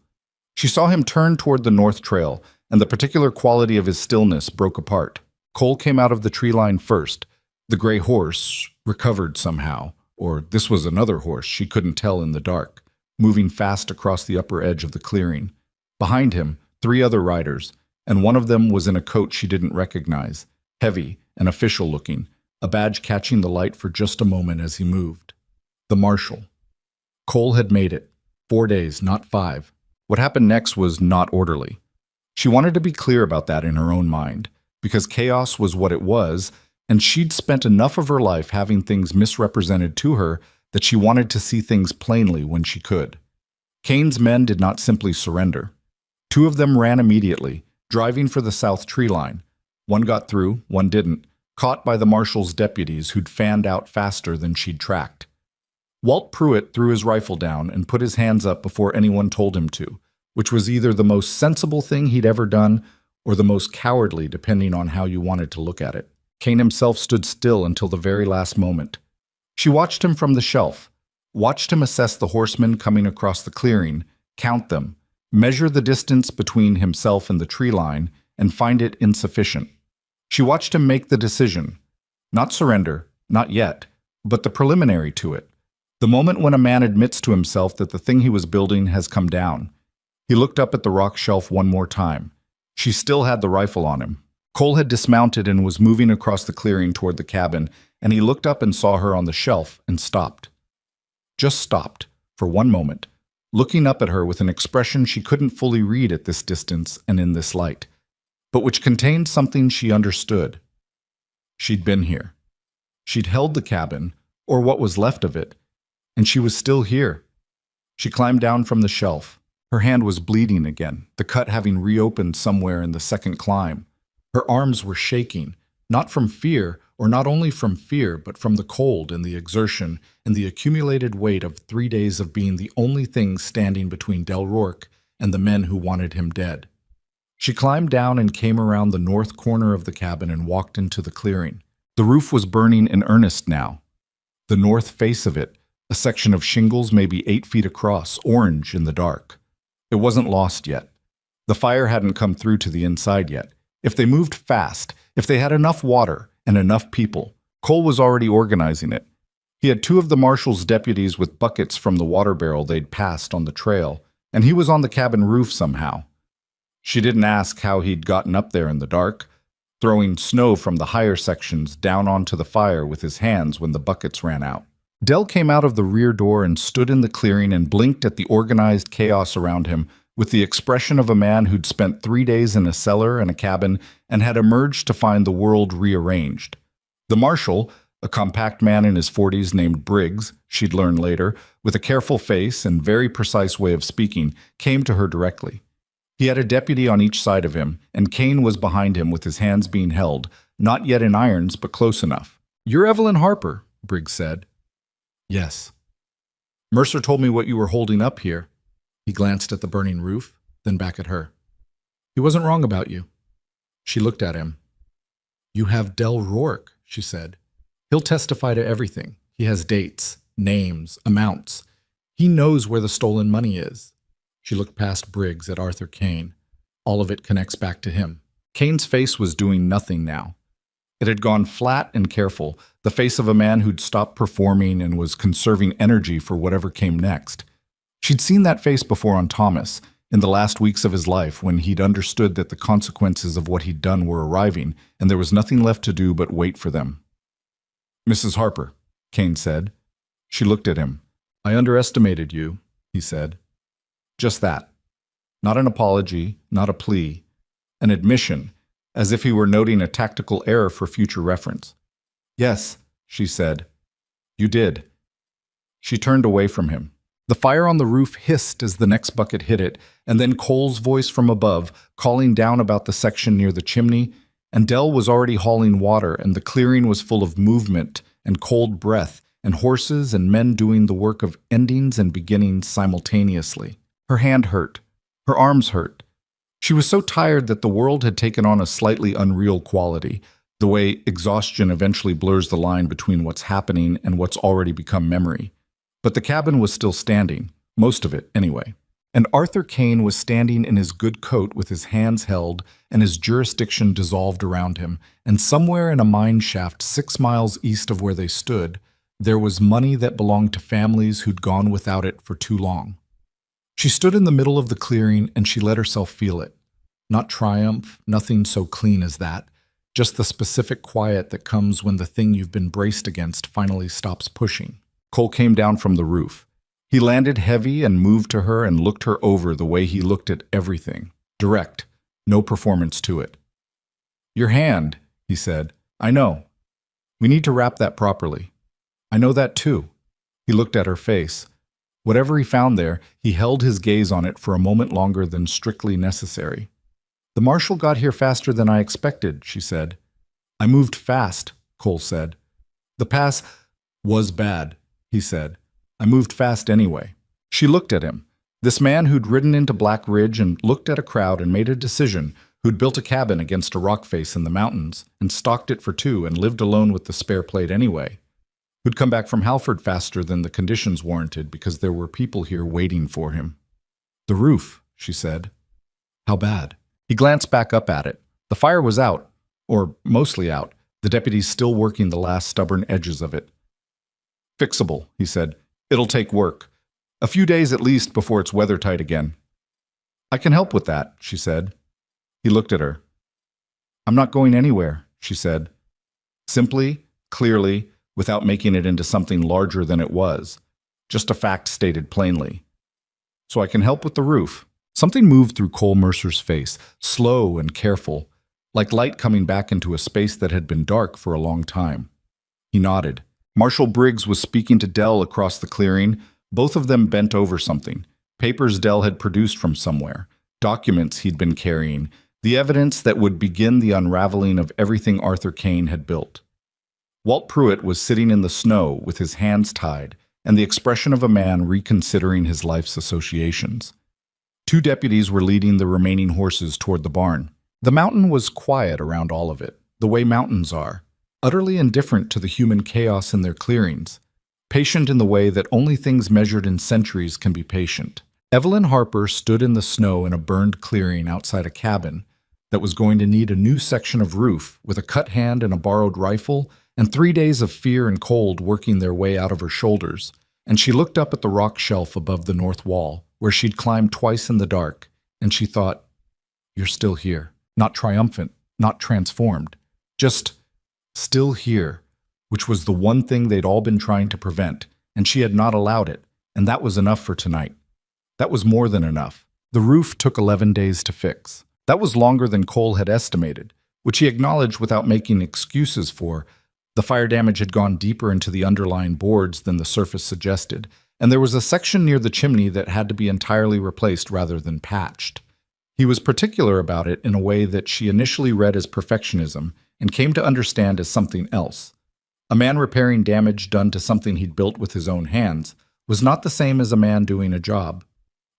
She saw him turn toward the north trail, and the particular quality of his stillness broke apart. Cole came out of the tree line first. The gray horse recovered somehow, or this was another horse she couldn't tell in the dark, moving fast across the upper edge of the clearing. Behind him, 3 other riders, and one of them was in a coat she didn't recognize, heavy and official-looking, a badge catching the light for just a moment as he moved. The marshal. Cole had made it. 4 days, not 5. What happened next was not orderly. She wanted to be clear about that in her own mind, because chaos was what it was, and she'd spent enough of her life having things misrepresented to her that she wanted to see things plainly when she could. Kane's men did not simply surrender. 2 of them ran immediately, driving for the south tree line. One got through, one didn't, caught by the marshal's deputies who'd fanned out faster than she'd tracked. Walt Pruitt threw his rifle down and put his hands up before anyone told him to, which was either the most sensible thing he'd ever done or the most cowardly, depending on how you wanted to look at it. Kane himself stood still until the very last moment. She watched him from the shelf, watched him assess the horsemen coming across the clearing, count them, measure the distance between himself and the tree line, and find it insufficient. She watched him make the decision. Not surrender, not yet, but the preliminary to it. The moment when a man admits to himself that the thing he was building has come down. He looked up at the rock shelf one more time. She still had the rifle on him. Cole had dismounted and was moving across the clearing toward the cabin, and he looked up and saw her on the shelf and stopped. Just stopped, for one moment, looking up at her with an expression she couldn't fully read at this distance and in this light, but which contained something she understood. She'd been here. She'd held the cabin, or what was left of it, and she was still here. She climbed down from the shelf. Her hand was bleeding again, the cut having reopened somewhere in the second climb. Her arms were shaking, not from fear, or not only from fear, but from the cold and the exertion and the accumulated weight of 3 days of being the only thing standing between Del Rourke and the men who wanted him dead. She climbed down and came around the north corner of the cabin and walked into the clearing. The roof was burning in earnest now. The north face of it, a section of shingles maybe 8 feet across, orange in the dark. It wasn't lost yet. The fire hadn't come through to the inside yet. If they moved fast, if they had enough water and enough people, Cole was already organizing it. He had 2 of the marshal's deputies with buckets from the water barrel they'd passed on the trail, and he was on the cabin roof somehow. She didn't ask how he'd gotten up there in the dark, throwing snow from the higher sections down onto the fire with his hands when the buckets ran out. Del came out of the rear door and stood in the clearing and blinked at the organized chaos around him with the expression of a man who'd spent 3 days in a cellar and a cabin and had emerged to find the world rearranged. The marshal, a compact man in his 40s named Briggs, she'd learn later, with a careful face and very precise way of speaking, came to her directly. He had a deputy on each side of him, and Kane was behind him with his hands being held, not yet in irons, but close enough. "You're Evelyn Harper," Briggs said. "Yes." "Mercer told me what you were holding up here." He glanced at the burning roof, then back at her. "He wasn't wrong about you." She looked at him. "You have Del Rourke," she said. "He'll testify to everything. He has dates, names, amounts. He knows where the stolen money is." She looked past Briggs at Arthur Kane. All of it connects back to him. Kane's face was doing nothing now. It had gone flat and careful, the face of a man who'd stopped performing and was conserving energy for whatever came next. She'd seen that face before on Thomas, in the last weeks of his life when he'd understood that the consequences of what he'd done were arriving, and there was nothing left to do but wait for them. "Mrs. Harper," Kane said. She looked at him. "I underestimated you," he said. Just that. Not an apology, not a plea. An admission, as if he were noting a tactical error for future reference. "Yes," she said. "You did." She turned away from him. The fire on the roof hissed as the next bucket hit it, and then Cole's voice from above, calling down about the section near the chimney, and Del was already hauling water, and the clearing was full of movement and cold breath, and horses and men doing the work of endings and beginnings simultaneously. Her hand hurt. Her arms hurt. She was so tired that the world had taken on a slightly unreal quality, the way exhaustion eventually blurs the line between what's happening and what's already become memory. But the cabin was still standing, most of it anyway. And Arthur Kane was standing in his good coat with his hands held and his jurisdiction dissolved around him, and somewhere in a mine shaft 6 miles east of where they stood, there was money that belonged to families who'd gone without it for too long. She stood in the middle of the clearing and she let herself feel it. Not triumph, nothing so clean as that, just the specific quiet that comes when the thing you've been braced against finally stops pushing. Cole came down from the roof. He landed heavy and moved to her and looked her over the way he looked at everything. Direct, no performance to it. Your hand, he said. I know. We need to wrap that properly. I know that too. He looked at her face. Whatever he found there, he held his gaze on it for a moment longer than strictly necessary. The marshal got here faster than I expected, she said. I moved fast, Cole said. The pass was bad, he said. I moved fast anyway. She looked at him. This man who'd ridden into Black Ridge and looked at a crowd and made a decision, who'd built a cabin against a rock face in the mountains and stocked it for two and lived alone with the spare plate anyway, who'd come back from Halford faster than the conditions warranted because there were people here waiting for him. The roof, she said. How bad? He glanced back up at it. The fire was out, or mostly out, the deputies still working the last stubborn edges of it. Fixable, he said. It'll take work. A few days at least before it's weather-tight again. I can help with that, she said. He looked at her. I'm not going anywhere, she said. Simply, clearly, without making it into something larger than it was. Just a fact stated plainly. So I can help with the roof. Something moved through Cole Mercer's face, slow and careful, like light coming back into a space that had been dark for a long time. He nodded. Marshal Briggs was speaking to Dell across the clearing. Both of them bent over something. Papers Dell had produced from somewhere. Documents he'd been carrying. The evidence that would begin the unraveling of everything Arthur Kane had built. Walt Pruitt was sitting in the snow with his hands tied and the expression of a man reconsidering his life's associations. Two deputies were leading the remaining horses toward the barn. The mountain was quiet around all of it, the way mountains are, utterly indifferent to the human chaos in their clearings, patient in the way that only things measured in centuries can be patient. Evelyn Harper stood in the snow in a burned clearing outside a cabin that was going to need a new section of roof with a cut hand and a borrowed rifle and 3 days of fear and cold working their way out of her shoulders, and she looked up at the rock shelf above the north wall, where she'd climbed twice in the dark, and she thought, you're still here. Not triumphant, not transformed, just still here, which was the one thing they'd all been trying to prevent, and she had not allowed it, and that was enough for tonight. That was more than enough. The roof took 11 days to fix. That was longer than Cole had estimated, which he acknowledged without making excuses for. The fire damage had gone deeper into the underlying boards than the surface suggested, and there was a section near the chimney that had to be entirely replaced rather than patched. He was particular about it in a way that she initially read as perfectionism and came to understand as something else. A man repairing damage done to something he'd built with his own hands was not the same as a man doing a job.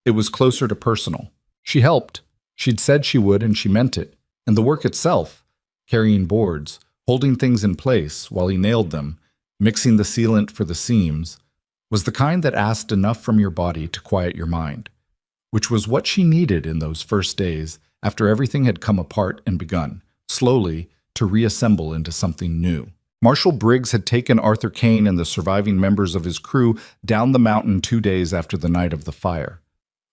It was closer to personal. She helped. She'd said she would, and she meant it. And the work itself, carrying boards, holding things in place while he nailed them, mixing the sealant for the seams, was the kind that asked enough from your body to quiet your mind, which was what she needed in those first days after everything had come apart and begun, slowly, to reassemble into something new. Marshal Briggs had taken Arthur Kane and the surviving members of his crew down the mountain 2 days after the night of the fire.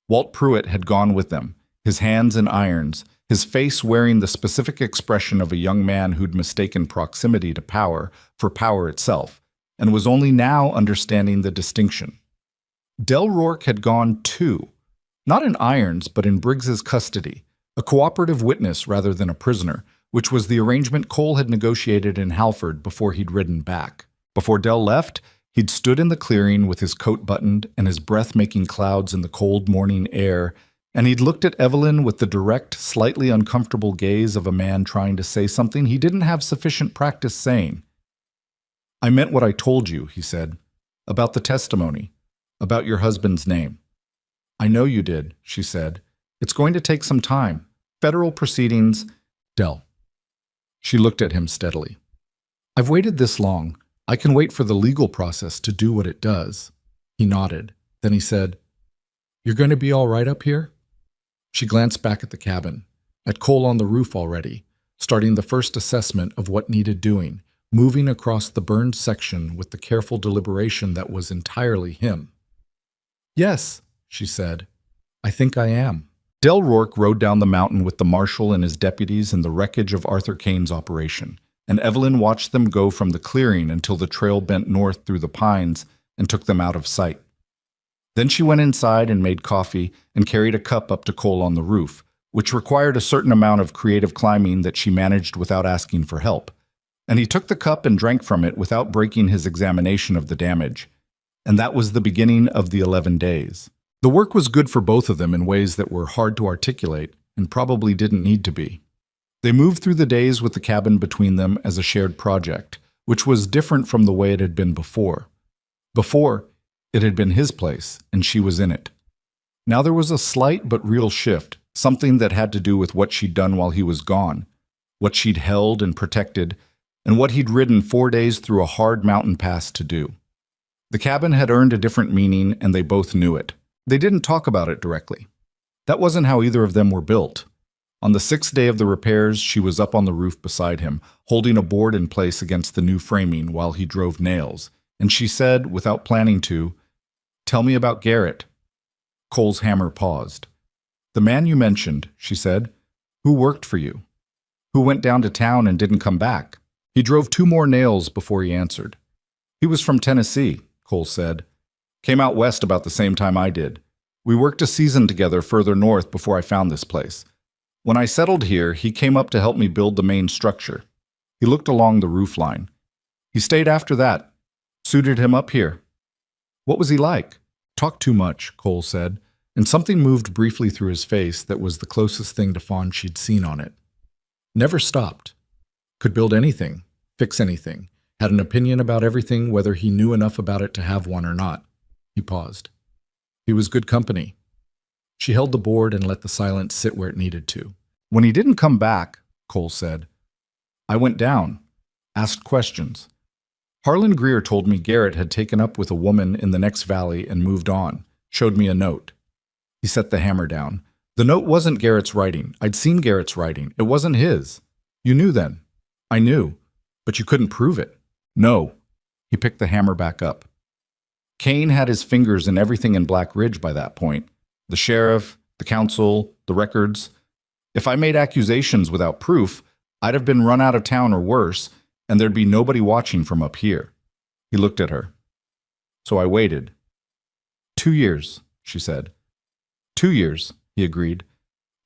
Walt Pruitt had gone with them, his hands in irons, his face wearing the specific expression of a young man who'd mistaken proximity to power for power itself, and was only now understanding the distinction. Del Rourke had gone too, not in irons but in Briggs's custody, a cooperative witness rather than a prisoner, which was the arrangement Cole had negotiated in Halford before he'd ridden back. Before Del left, he'd stood in the clearing with his coat buttoned and his breath making clouds in the cold morning air, and he'd looked at Evelyn with the direct, slightly uncomfortable gaze of a man trying to say something he didn't have sufficient practice saying. I meant what I told you, he said, about the testimony, about your husband's name. I know you did, she said. It's going to take some time. Federal proceedings, Del. She looked at him steadily. I've waited this long. I can wait for the legal process to do what it does. He nodded. Then he said, You're going to be all right up here? She glanced back at the cabin, at Cole on the roof already, starting the first assessment of what needed doing, moving across the burned section with the careful deliberation that was entirely him. Yes, she said. I think I am. Del Rourke rode down the mountain with the marshal and his deputies in the wreckage of Arthur Kane's operation, and Evelyn watched them go from the clearing until the trail bent north through the pines and took them out of sight. Then she went inside and made coffee and carried a cup up to Cole on the roof, which required a certain amount of creative climbing that she managed without asking for help. And he took the cup and drank from it without breaking his examination of the damage. And that was the beginning of the 11 days. The work was good for both of them in ways that were hard to articulate and probably didn't need to be. They moved through the days with the cabin between them as a shared project, which was different from the way it had been before. Before, it had been his place, and she was in it. Now there was a slight but real shift, something that had to do with what she'd done while he was gone, what she'd held and protected, and what he'd ridden 4 days through a hard mountain pass to do. The cabin had earned a different meaning, and they both knew it. They didn't talk about it directly. That wasn't how either of them were built. On the 6th day of the repairs, she was up on the roof beside him, holding a board in place against the new framing while he drove nails, and she said, without planning to, "Tell me about Garrett." Cole's hammer paused. "The man you mentioned," she said. "Who worked for you? Who went down to town and didn't come back?" He drove 2 more nails before he answered. "He was from Tennessee," Cole said. "Came out west about the same time I did. We worked a season together further north before I found this place. When I settled here, he came up to help me build the main structure." He looked along the roof line. "He stayed after that. Suited him up here." "What was he like?" "Talked too much," Cole said, and something moved briefly through his face that was the closest thing to fawn she'd seen on it. "Never stopped. Could build anything, fix anything, had an opinion about everything, whether he knew enough about it to have one or not." He paused. "He was good company." She held the board and let the silence sit where it needed to. "When he didn't come back," Cole said, "I went down, asked questions. Harlan Greer told me Garrett had taken up with a woman in the next valley and moved on, showed me a note." He set the hammer down. "The note wasn't Garrett's writing. I'd seen Garrett's writing. It wasn't his. You knew then." "I knew, but you couldn't prove it." "No." He picked the hammer back up. "Kane had his fingers in everything in Black Ridge by that point. The sheriff, the council, the records. If I made accusations without proof, I'd have been run out of town or worse, and there'd be nobody watching from up here." He looked at her. "So I waited." 2 years, she said. 2 years, he agreed.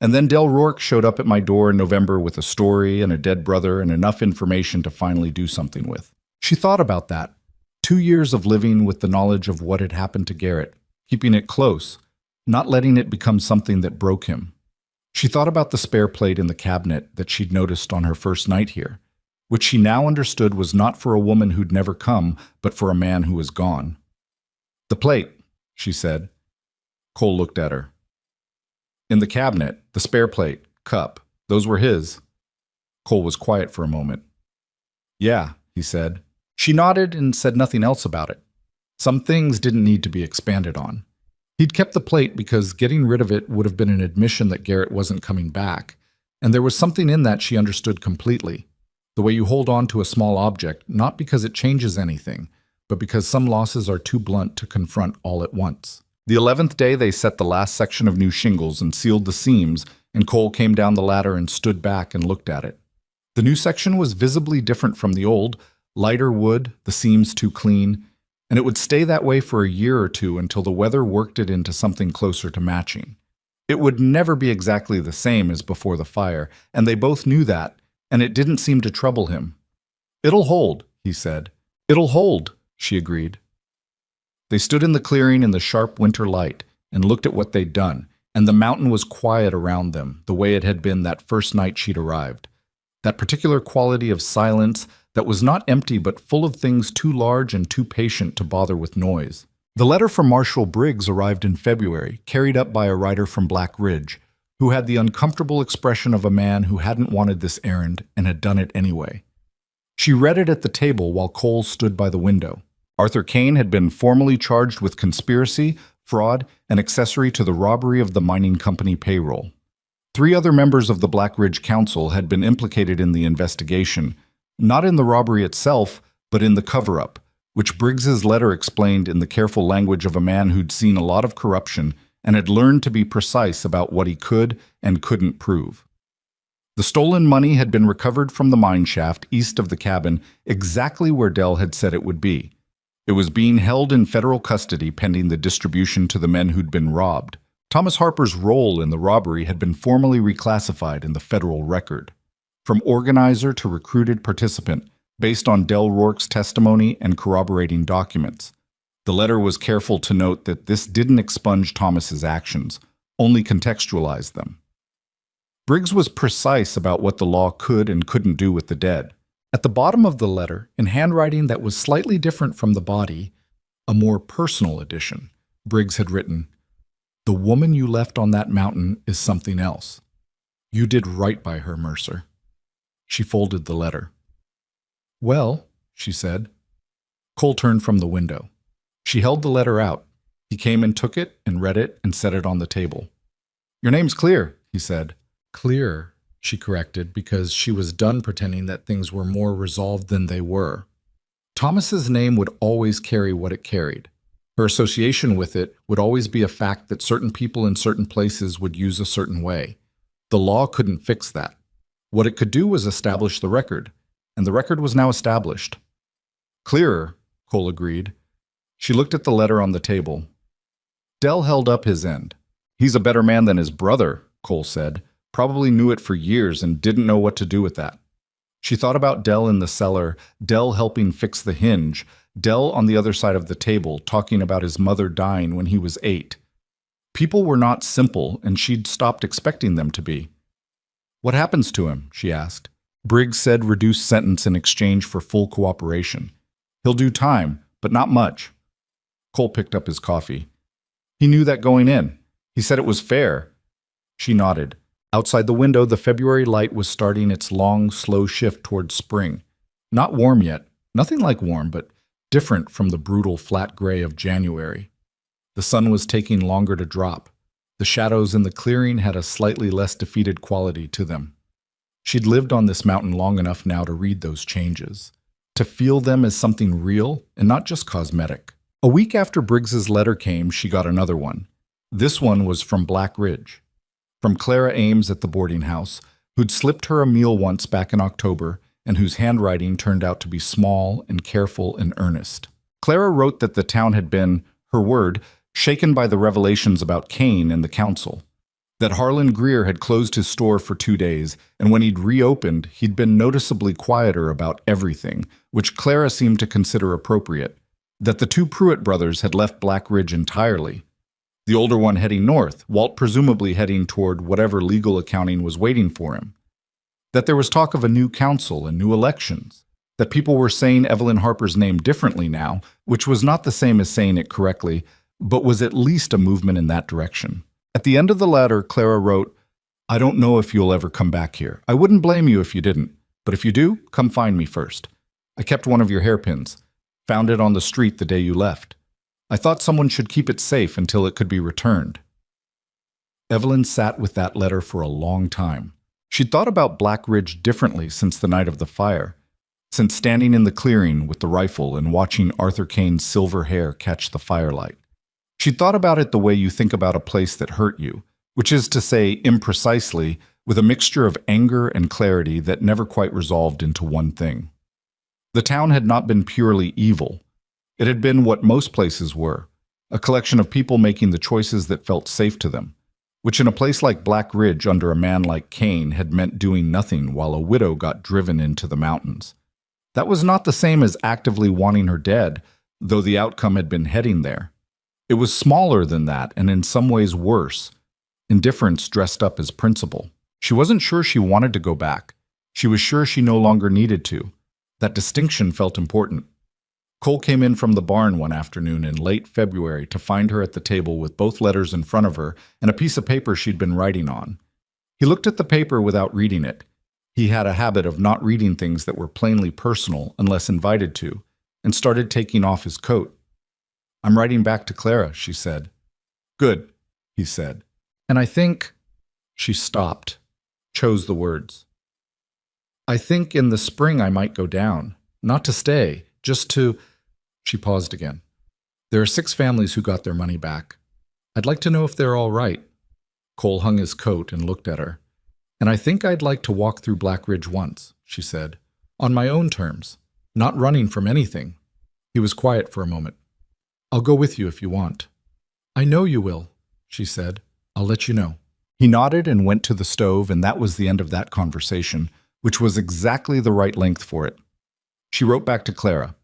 "And then Del Rourke showed up at my door in November with a story and a dead brother and enough information to finally do something with." She thought about that. 2 years of living with the knowledge of what had happened to Garrett, keeping it close, not letting it become something that broke him. She thought about the spare plate in the cabinet that she'd noticed on her first night here, which she now understood was not for a woman who'd never come, but for a man who was gone. "The plate," she said. Cole looked at her. "In the cabinet, the spare plate, cup, those were his." Cole was quiet for a moment. "Yeah," he said. She nodded and said nothing else about it. Some things didn't need to be expanded on. He'd kept the plate because getting rid of it would have been an admission that Garrett wasn't coming back, and there was something in that she understood completely. The way you hold on to a small object, not because it changes anything, but because some losses are too blunt to confront all at once. The 11th day they set the last section of new shingles and sealed the seams, and Cole came down the ladder and stood back and looked at it. The new section was visibly different from the old, lighter wood, the seams too clean, and it would stay that way for a year or two until the weather worked it into something closer to matching. It would never be exactly the same as before the fire, and they both knew that, and it didn't seem to trouble him. "It'll hold," he said. "It'll hold," she agreed. They stood in the clearing in the sharp winter light and looked at what they'd done, and the mountain was quiet around them, the way it had been that first night she'd arrived. That particular quality of silence that was not empty but full of things too large and too patient to bother with noise. The letter from Marshal Briggs arrived in February, carried up by a rider from Black Ridge, who had the uncomfortable expression of a man who hadn't wanted this errand and had done it anyway. She read it at the table while Cole stood by the window. Arthur Kane had been formally charged with conspiracy, fraud, and accessory to the robbery of the mining company payroll. 3 other members of the Black Ridge Council had been implicated in the investigation, not in the robbery itself, but in the cover-up, which Briggs's letter explained in the careful language of a man who'd seen a lot of corruption and had learned to be precise about what he could and couldn't prove. The stolen money had been recovered from the mine shaft east of the cabin, exactly where Del had said it would be. It was being held in federal custody pending the distribution to the men who'd been robbed. Thomas Harper's role in the robbery had been formally reclassified in the federal record, from organizer to recruited participant, based on Del Rourke's testimony and corroborating documents. The letter was careful to note that this didn't expunge Thomas's actions, only contextualized them. Briggs was precise about what the law could and couldn't do with the dead. At the bottom of the letter, in handwriting that was slightly different from the body, a more personal edition, Briggs had written, "The woman you left on that mountain is something else. You did right by her, Mercer." She folded the letter. "Well," she said. Cole turned from the window. She held the letter out. He came and took it and read it and set it on the table. "Your name's clear," he said. "Clear," she corrected, because she was done pretending that things were more resolved than they were. Thomas's name would always carry what it carried. Her association with it would always be a fact that certain people in certain places would use a certain way. The law couldn't fix that. What it could do was establish the record, and the record was now established. "Clearer," Cole agreed. She looked at the letter on the table. Del held up his end. "He's a better man than his brother," Cole said. "Probably knew it for years and didn't know what to do with that." She thought about Del in the cellar, Del helping fix the hinge, Del on the other side of the table talking about his mother dying when he was 8. People were not simple, and she'd stopped expecting them to be. "What happens to him?" she asked. Briggs said reduced sentence in exchange for full cooperation. "He'll do time, but not much." Cole picked up his coffee. "He knew that going in. He said it was fair." She nodded. Outside the window, the February light was starting its long, slow shift towards spring. Not warm yet, nothing like warm, but different from the brutal flat gray of January. The sun was taking longer to drop. The shadows in the clearing had a slightly less defeated quality to them. She'd lived on this mountain long enough now to read those changes, to feel them as something real and not just cosmetic. A week after Briggs's letter came, she got another one. This one was from Black Ridge, from Clara Ames at the boarding house, who'd slipped her a meal once back in October and whose handwriting turned out to be small and careful and earnest. Clara wrote that the town had been, her word, shaken by the revelations about Kane and the council, that Harlan Greer had closed his store for 2 days, and when he'd reopened, he'd been noticeably quieter about everything, which Clara seemed to consider appropriate, that the 2 Pruitt brothers had left Black Ridge entirely, the older one heading north, Walt presumably heading toward whatever legal accounting was waiting for him, that there was talk of a new council and new elections, that people were saying Evelyn Harper's name differently now, which was not the same as saying it correctly, but was at least a movement in that direction. At the end of the letter, Clara wrote, "I don't know if you'll ever come back here. I wouldn't blame you if you didn't, but if you do, come find me first. I kept one of your hairpins. Found it on the street the day you left. I thought someone should keep it safe until it could be returned." Evelyn sat with that letter for a long time. She'd thought about Black Ridge differently since the night of the fire, since standing in the clearing with the rifle and watching Arthur Kane's silver hair catch the firelight. She'd thought about it the way you think about a place that hurt you, which is to say, imprecisely, with a mixture of anger and clarity that never quite resolved into one thing. The town had not been purely evil. It had been what most places were, a collection of people making the choices that felt safe to them, which in a place like Black Ridge under a man like Kane had meant doing nothing while a widow got driven into the mountains. That was not the same as actively wanting her dead, though the outcome had been heading there. It was smaller than that and in some ways worse, indifference dressed up as principle. She wasn't sure she wanted to go back. She was sure she no longer needed to. That distinction felt important. Cole came in from the barn one afternoon in late February to find her at the table with both letters in front of her and a piece of paper she'd been writing on. He looked at the paper without reading it. He had a habit of not reading things that were plainly personal unless invited to, and started taking off his coat. "I'm writing back to Clara," she said. "Good," he said. "And I think—" She stopped, chose the words. "I think in the spring I might go down. Not to stay, just to—" She paused again. "There are 6 families who got their money back. I'd like to know if they're all right." Cole hung his coat and looked at her. "And I think I'd like to walk through Black Ridge once," she said. "On my own terms. Not running from anything. He was quiet for a moment. "I'll go with you if you want." "I know you will," she said. "I'll let you know." He nodded and went to the stove, and that was the end of that conversation, which was exactly the right length for it. She wrote back to Clara.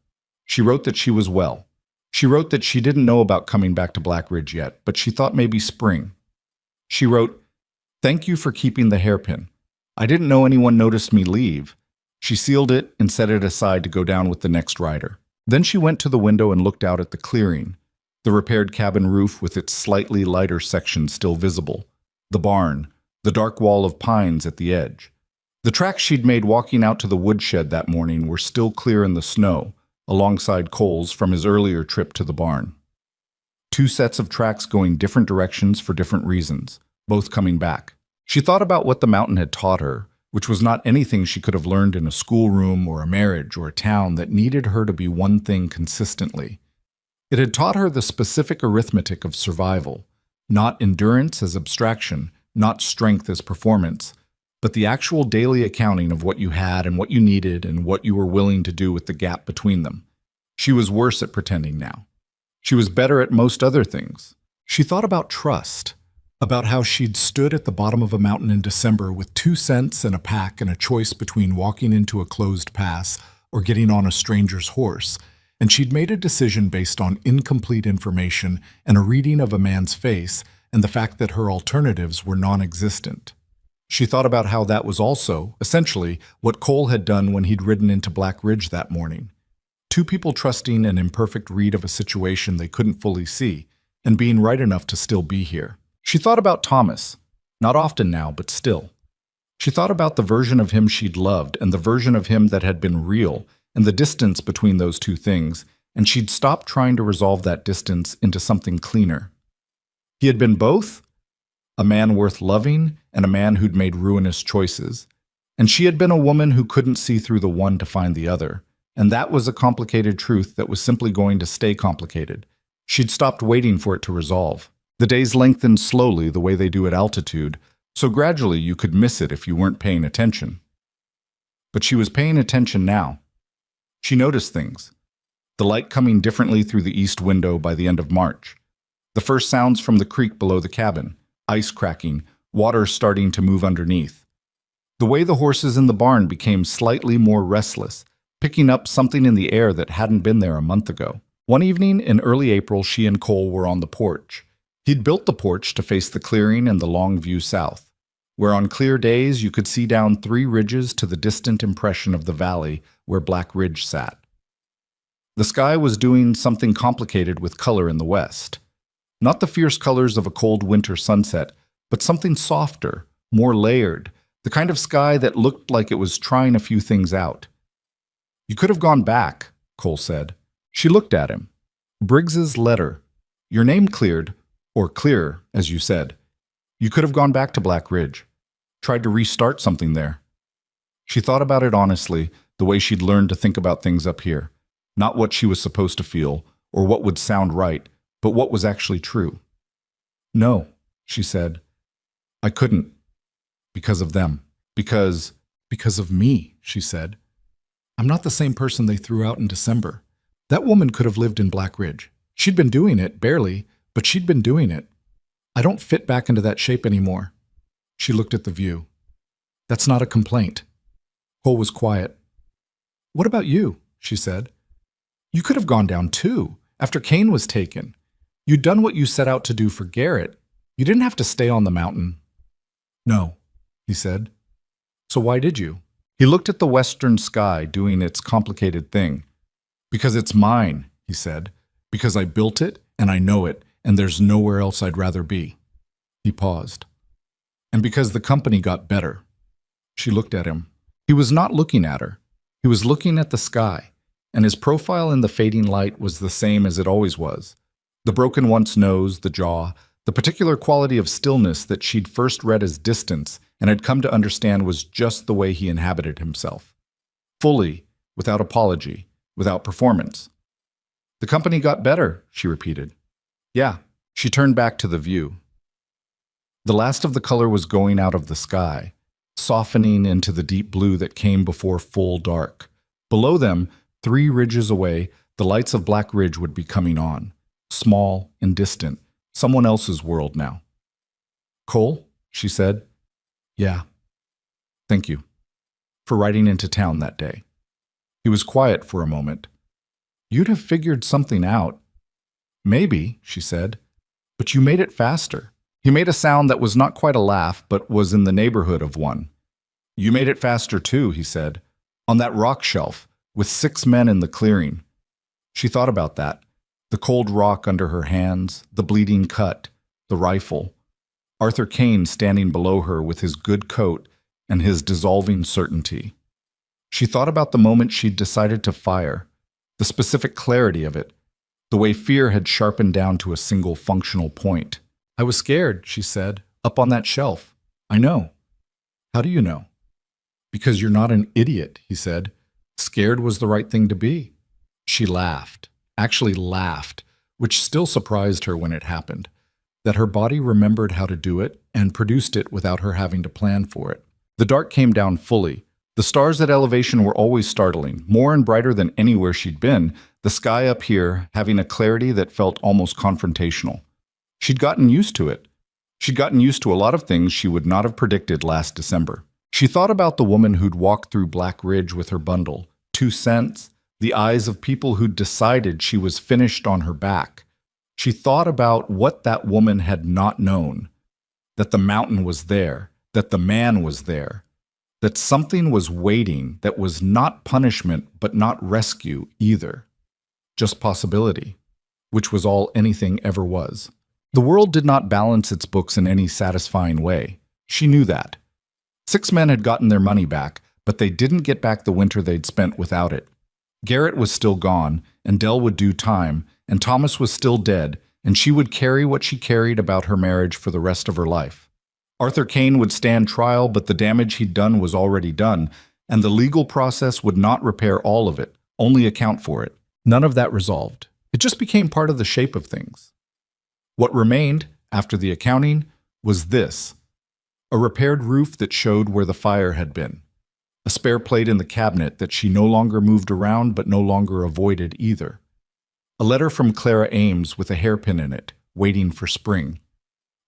She wrote that she was well. She wrote that she didn't know about coming back to Black Ridge yet, but she thought maybe spring. She wrote, "Thank you for keeping the hairpin. I didn't know anyone noticed me leave." She sealed it and set it aside to go down with the next rider. Then she went to the window and looked out at the clearing, the repaired cabin roof with its slightly lighter section still visible, the barn, the dark wall of pines at the edge. The tracks she'd made walking out to the woodshed that morning were still clear in the snow, alongside Cole's from his earlier trip to the barn. Two sets of tracks going different directions for different reasons, both coming back. She thought about what the mountain had taught her, which was not anything she could have learned in a schoolroom or a marriage or a town that needed her to be one thing consistently. It had taught her the specific arithmetic of survival, not endurance as abstraction, not strength as performance, but the actual daily accounting of what you had and what you needed and what you were willing to do with the gap between them. She was worse at pretending now. She was better at most other things. She thought about trust, about how she'd stood at the bottom of a mountain in December with 2 cents and a pack and a choice between walking into a closed pass or getting on a stranger's horse, and she'd made a decision based on incomplete information and a reading of a man's face and the fact that her alternatives were non-existent. She thought about how that was also, essentially, what Cole had done when he'd ridden into Black Ridge that morning. Two people trusting an imperfect read of a situation they couldn't fully see, and being right enough to still be here. She thought about Thomas, not often now, but still. She thought about the version of him she'd loved and the version of him that had been real, and the distance between those two things, and she'd stopped trying to resolve that distance into something cleaner. He had been both, a man worth loving and a man who'd made ruinous choices, and she had been a woman who couldn't see through the one to find the other, and that was a complicated truth that was simply going to stay complicated. She'd stopped waiting for it to resolve. The days lengthened slowly the way they do at altitude, so gradually you could miss it if you weren't paying attention. But she was paying attention now. She noticed things. The light coming differently through the east window by the end of March. The first sounds from the creek below the cabin, ice cracking, water starting to move underneath. The way the horses in the barn became slightly more restless, picking up something in the air that hadn't been there a month ago. One evening in early April, she and Cole were on the porch. He'd built the porch to face the clearing and the long view south, where on clear days you could see down 3 ridges to the distant impression of the valley where Black Ridge sat. The sky was doing something complicated with color in the west. Not the fierce colors of a cold winter sunset, but something softer, more layered, the kind of sky that looked like it was trying a few things out. "You could have gone back," Cole said. She looked at him. "Briggs's letter. Your name cleared, or clear, as you said. You could have gone back to Black Ridge. Tried to restart something there." She thought about it honestly, the way she'd learned to think about things up here. Not what she was supposed to feel, or what would sound right, but what was actually true. "No," she said. "I couldn't. Because of them. Because of me," she said. "I'm not the same person they threw out in December. That woman could have lived in Black Ridge. She'd been doing it, barely, but she'd been doing it. I don't fit back into that shape anymore." She looked at the view. "That's not a complaint." Cole was quiet. "What about you?" she said. "You could have gone down too, after Kane was taken. You'd done what you set out to do for Garrett. You didn't have to stay on the mountain." "No," he said. "So why did you?" He looked at the western sky doing its complicated thing. "Because it's mine," he said. "Because I built it, and I know it, and there's nowhere else I'd rather be." He paused. "And because the company got better." She looked at him. He was not looking at her. He was looking at the sky, and his profile in the fading light was the same as it always was. The broken once nose, the jaw, the particular quality of stillness that she'd first read as distance and had come to understand was just the way he inhabited himself. Fully, without apology, without performance. "The company got better," she repeated. "Yeah." She turned back to the view. The last of the color was going out of the sky, softening into the deep blue that came before full dark. Below them, 3 ridges away, The lights of Black Ridge would be coming on, small and distant, someone else's world now. "Cole," she said. "Yeah. Thank you for riding into town that day." He was quiet for a moment. "You'd have figured something out." "Maybe," she said, "but you made it faster." He made a sound that was not quite a laugh, but was in the neighborhood of one. "You made it faster too," he said, "on that rock shelf, with 6 men in the clearing." She thought about that. The cold rock under her hands, the bleeding cut, the rifle. Arthur Kane standing below her with his good coat and his dissolving certainty. She thought about the moment she'd decided to fire, the specific clarity of it, the way fear had sharpened down to a single functional point. "I was scared," she said, "up on that shelf. I know." "How do you know?" "Because you're not an idiot," he said. "Scared was the right thing to be." She laughed, actually laughed, which still surprised her when it happened, that her body remembered how to do it and produced it without her having to plan for it. The dark came down fully. The stars at elevation were always startling, more and brighter than anywhere she'd been, the sky up here having a clarity that felt almost confrontational. She'd gotten used to it. She'd gotten used to a lot of things she would not have predicted last December. She thought about the woman who'd walked through Black Ridge with her bundle, 2 cents, the eyes of people who'd decided she was finished on her back. She thought about what that woman had not known, that the mountain was there, that the man was there, that something was waiting that was not punishment but not rescue either, just possibility, which was all anything ever was. The world did not balance its books in any satisfying way. She knew that. 6 men had gotten their money back, but they didn't get back the winter they'd spent without it. Garrett was still gone, and Dell would do time, and Thomas was still dead, and she would carry what she carried about her marriage for the rest of her life. Arthur Kane would stand trial, but the damage he'd done was already done, and the legal process would not repair all of it, only account for it. None of that resolved. It just became part of the shape of things. What remained, after the accounting, was this: a repaired roof that showed where the fire had been, a spare plate in the cabinet that she no longer moved around but no longer avoided either, a letter from Clara Ames with a hairpin in it, waiting for spring,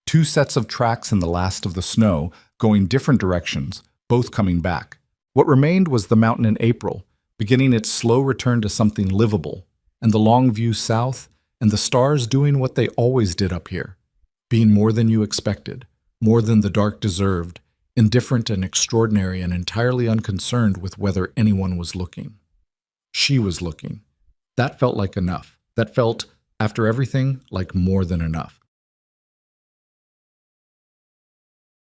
2 sets of tracks in the last of the snow, going different directions, both coming back. What remained was the mountain in April, beginning its slow return to something livable, and the long view south, and the stars doing what they always did up here, being more than you expected, more than the dark deserved, indifferent and extraordinary and entirely unconcerned with whether anyone was looking. She was looking. That felt like enough. That felt, after everything, like more than enough.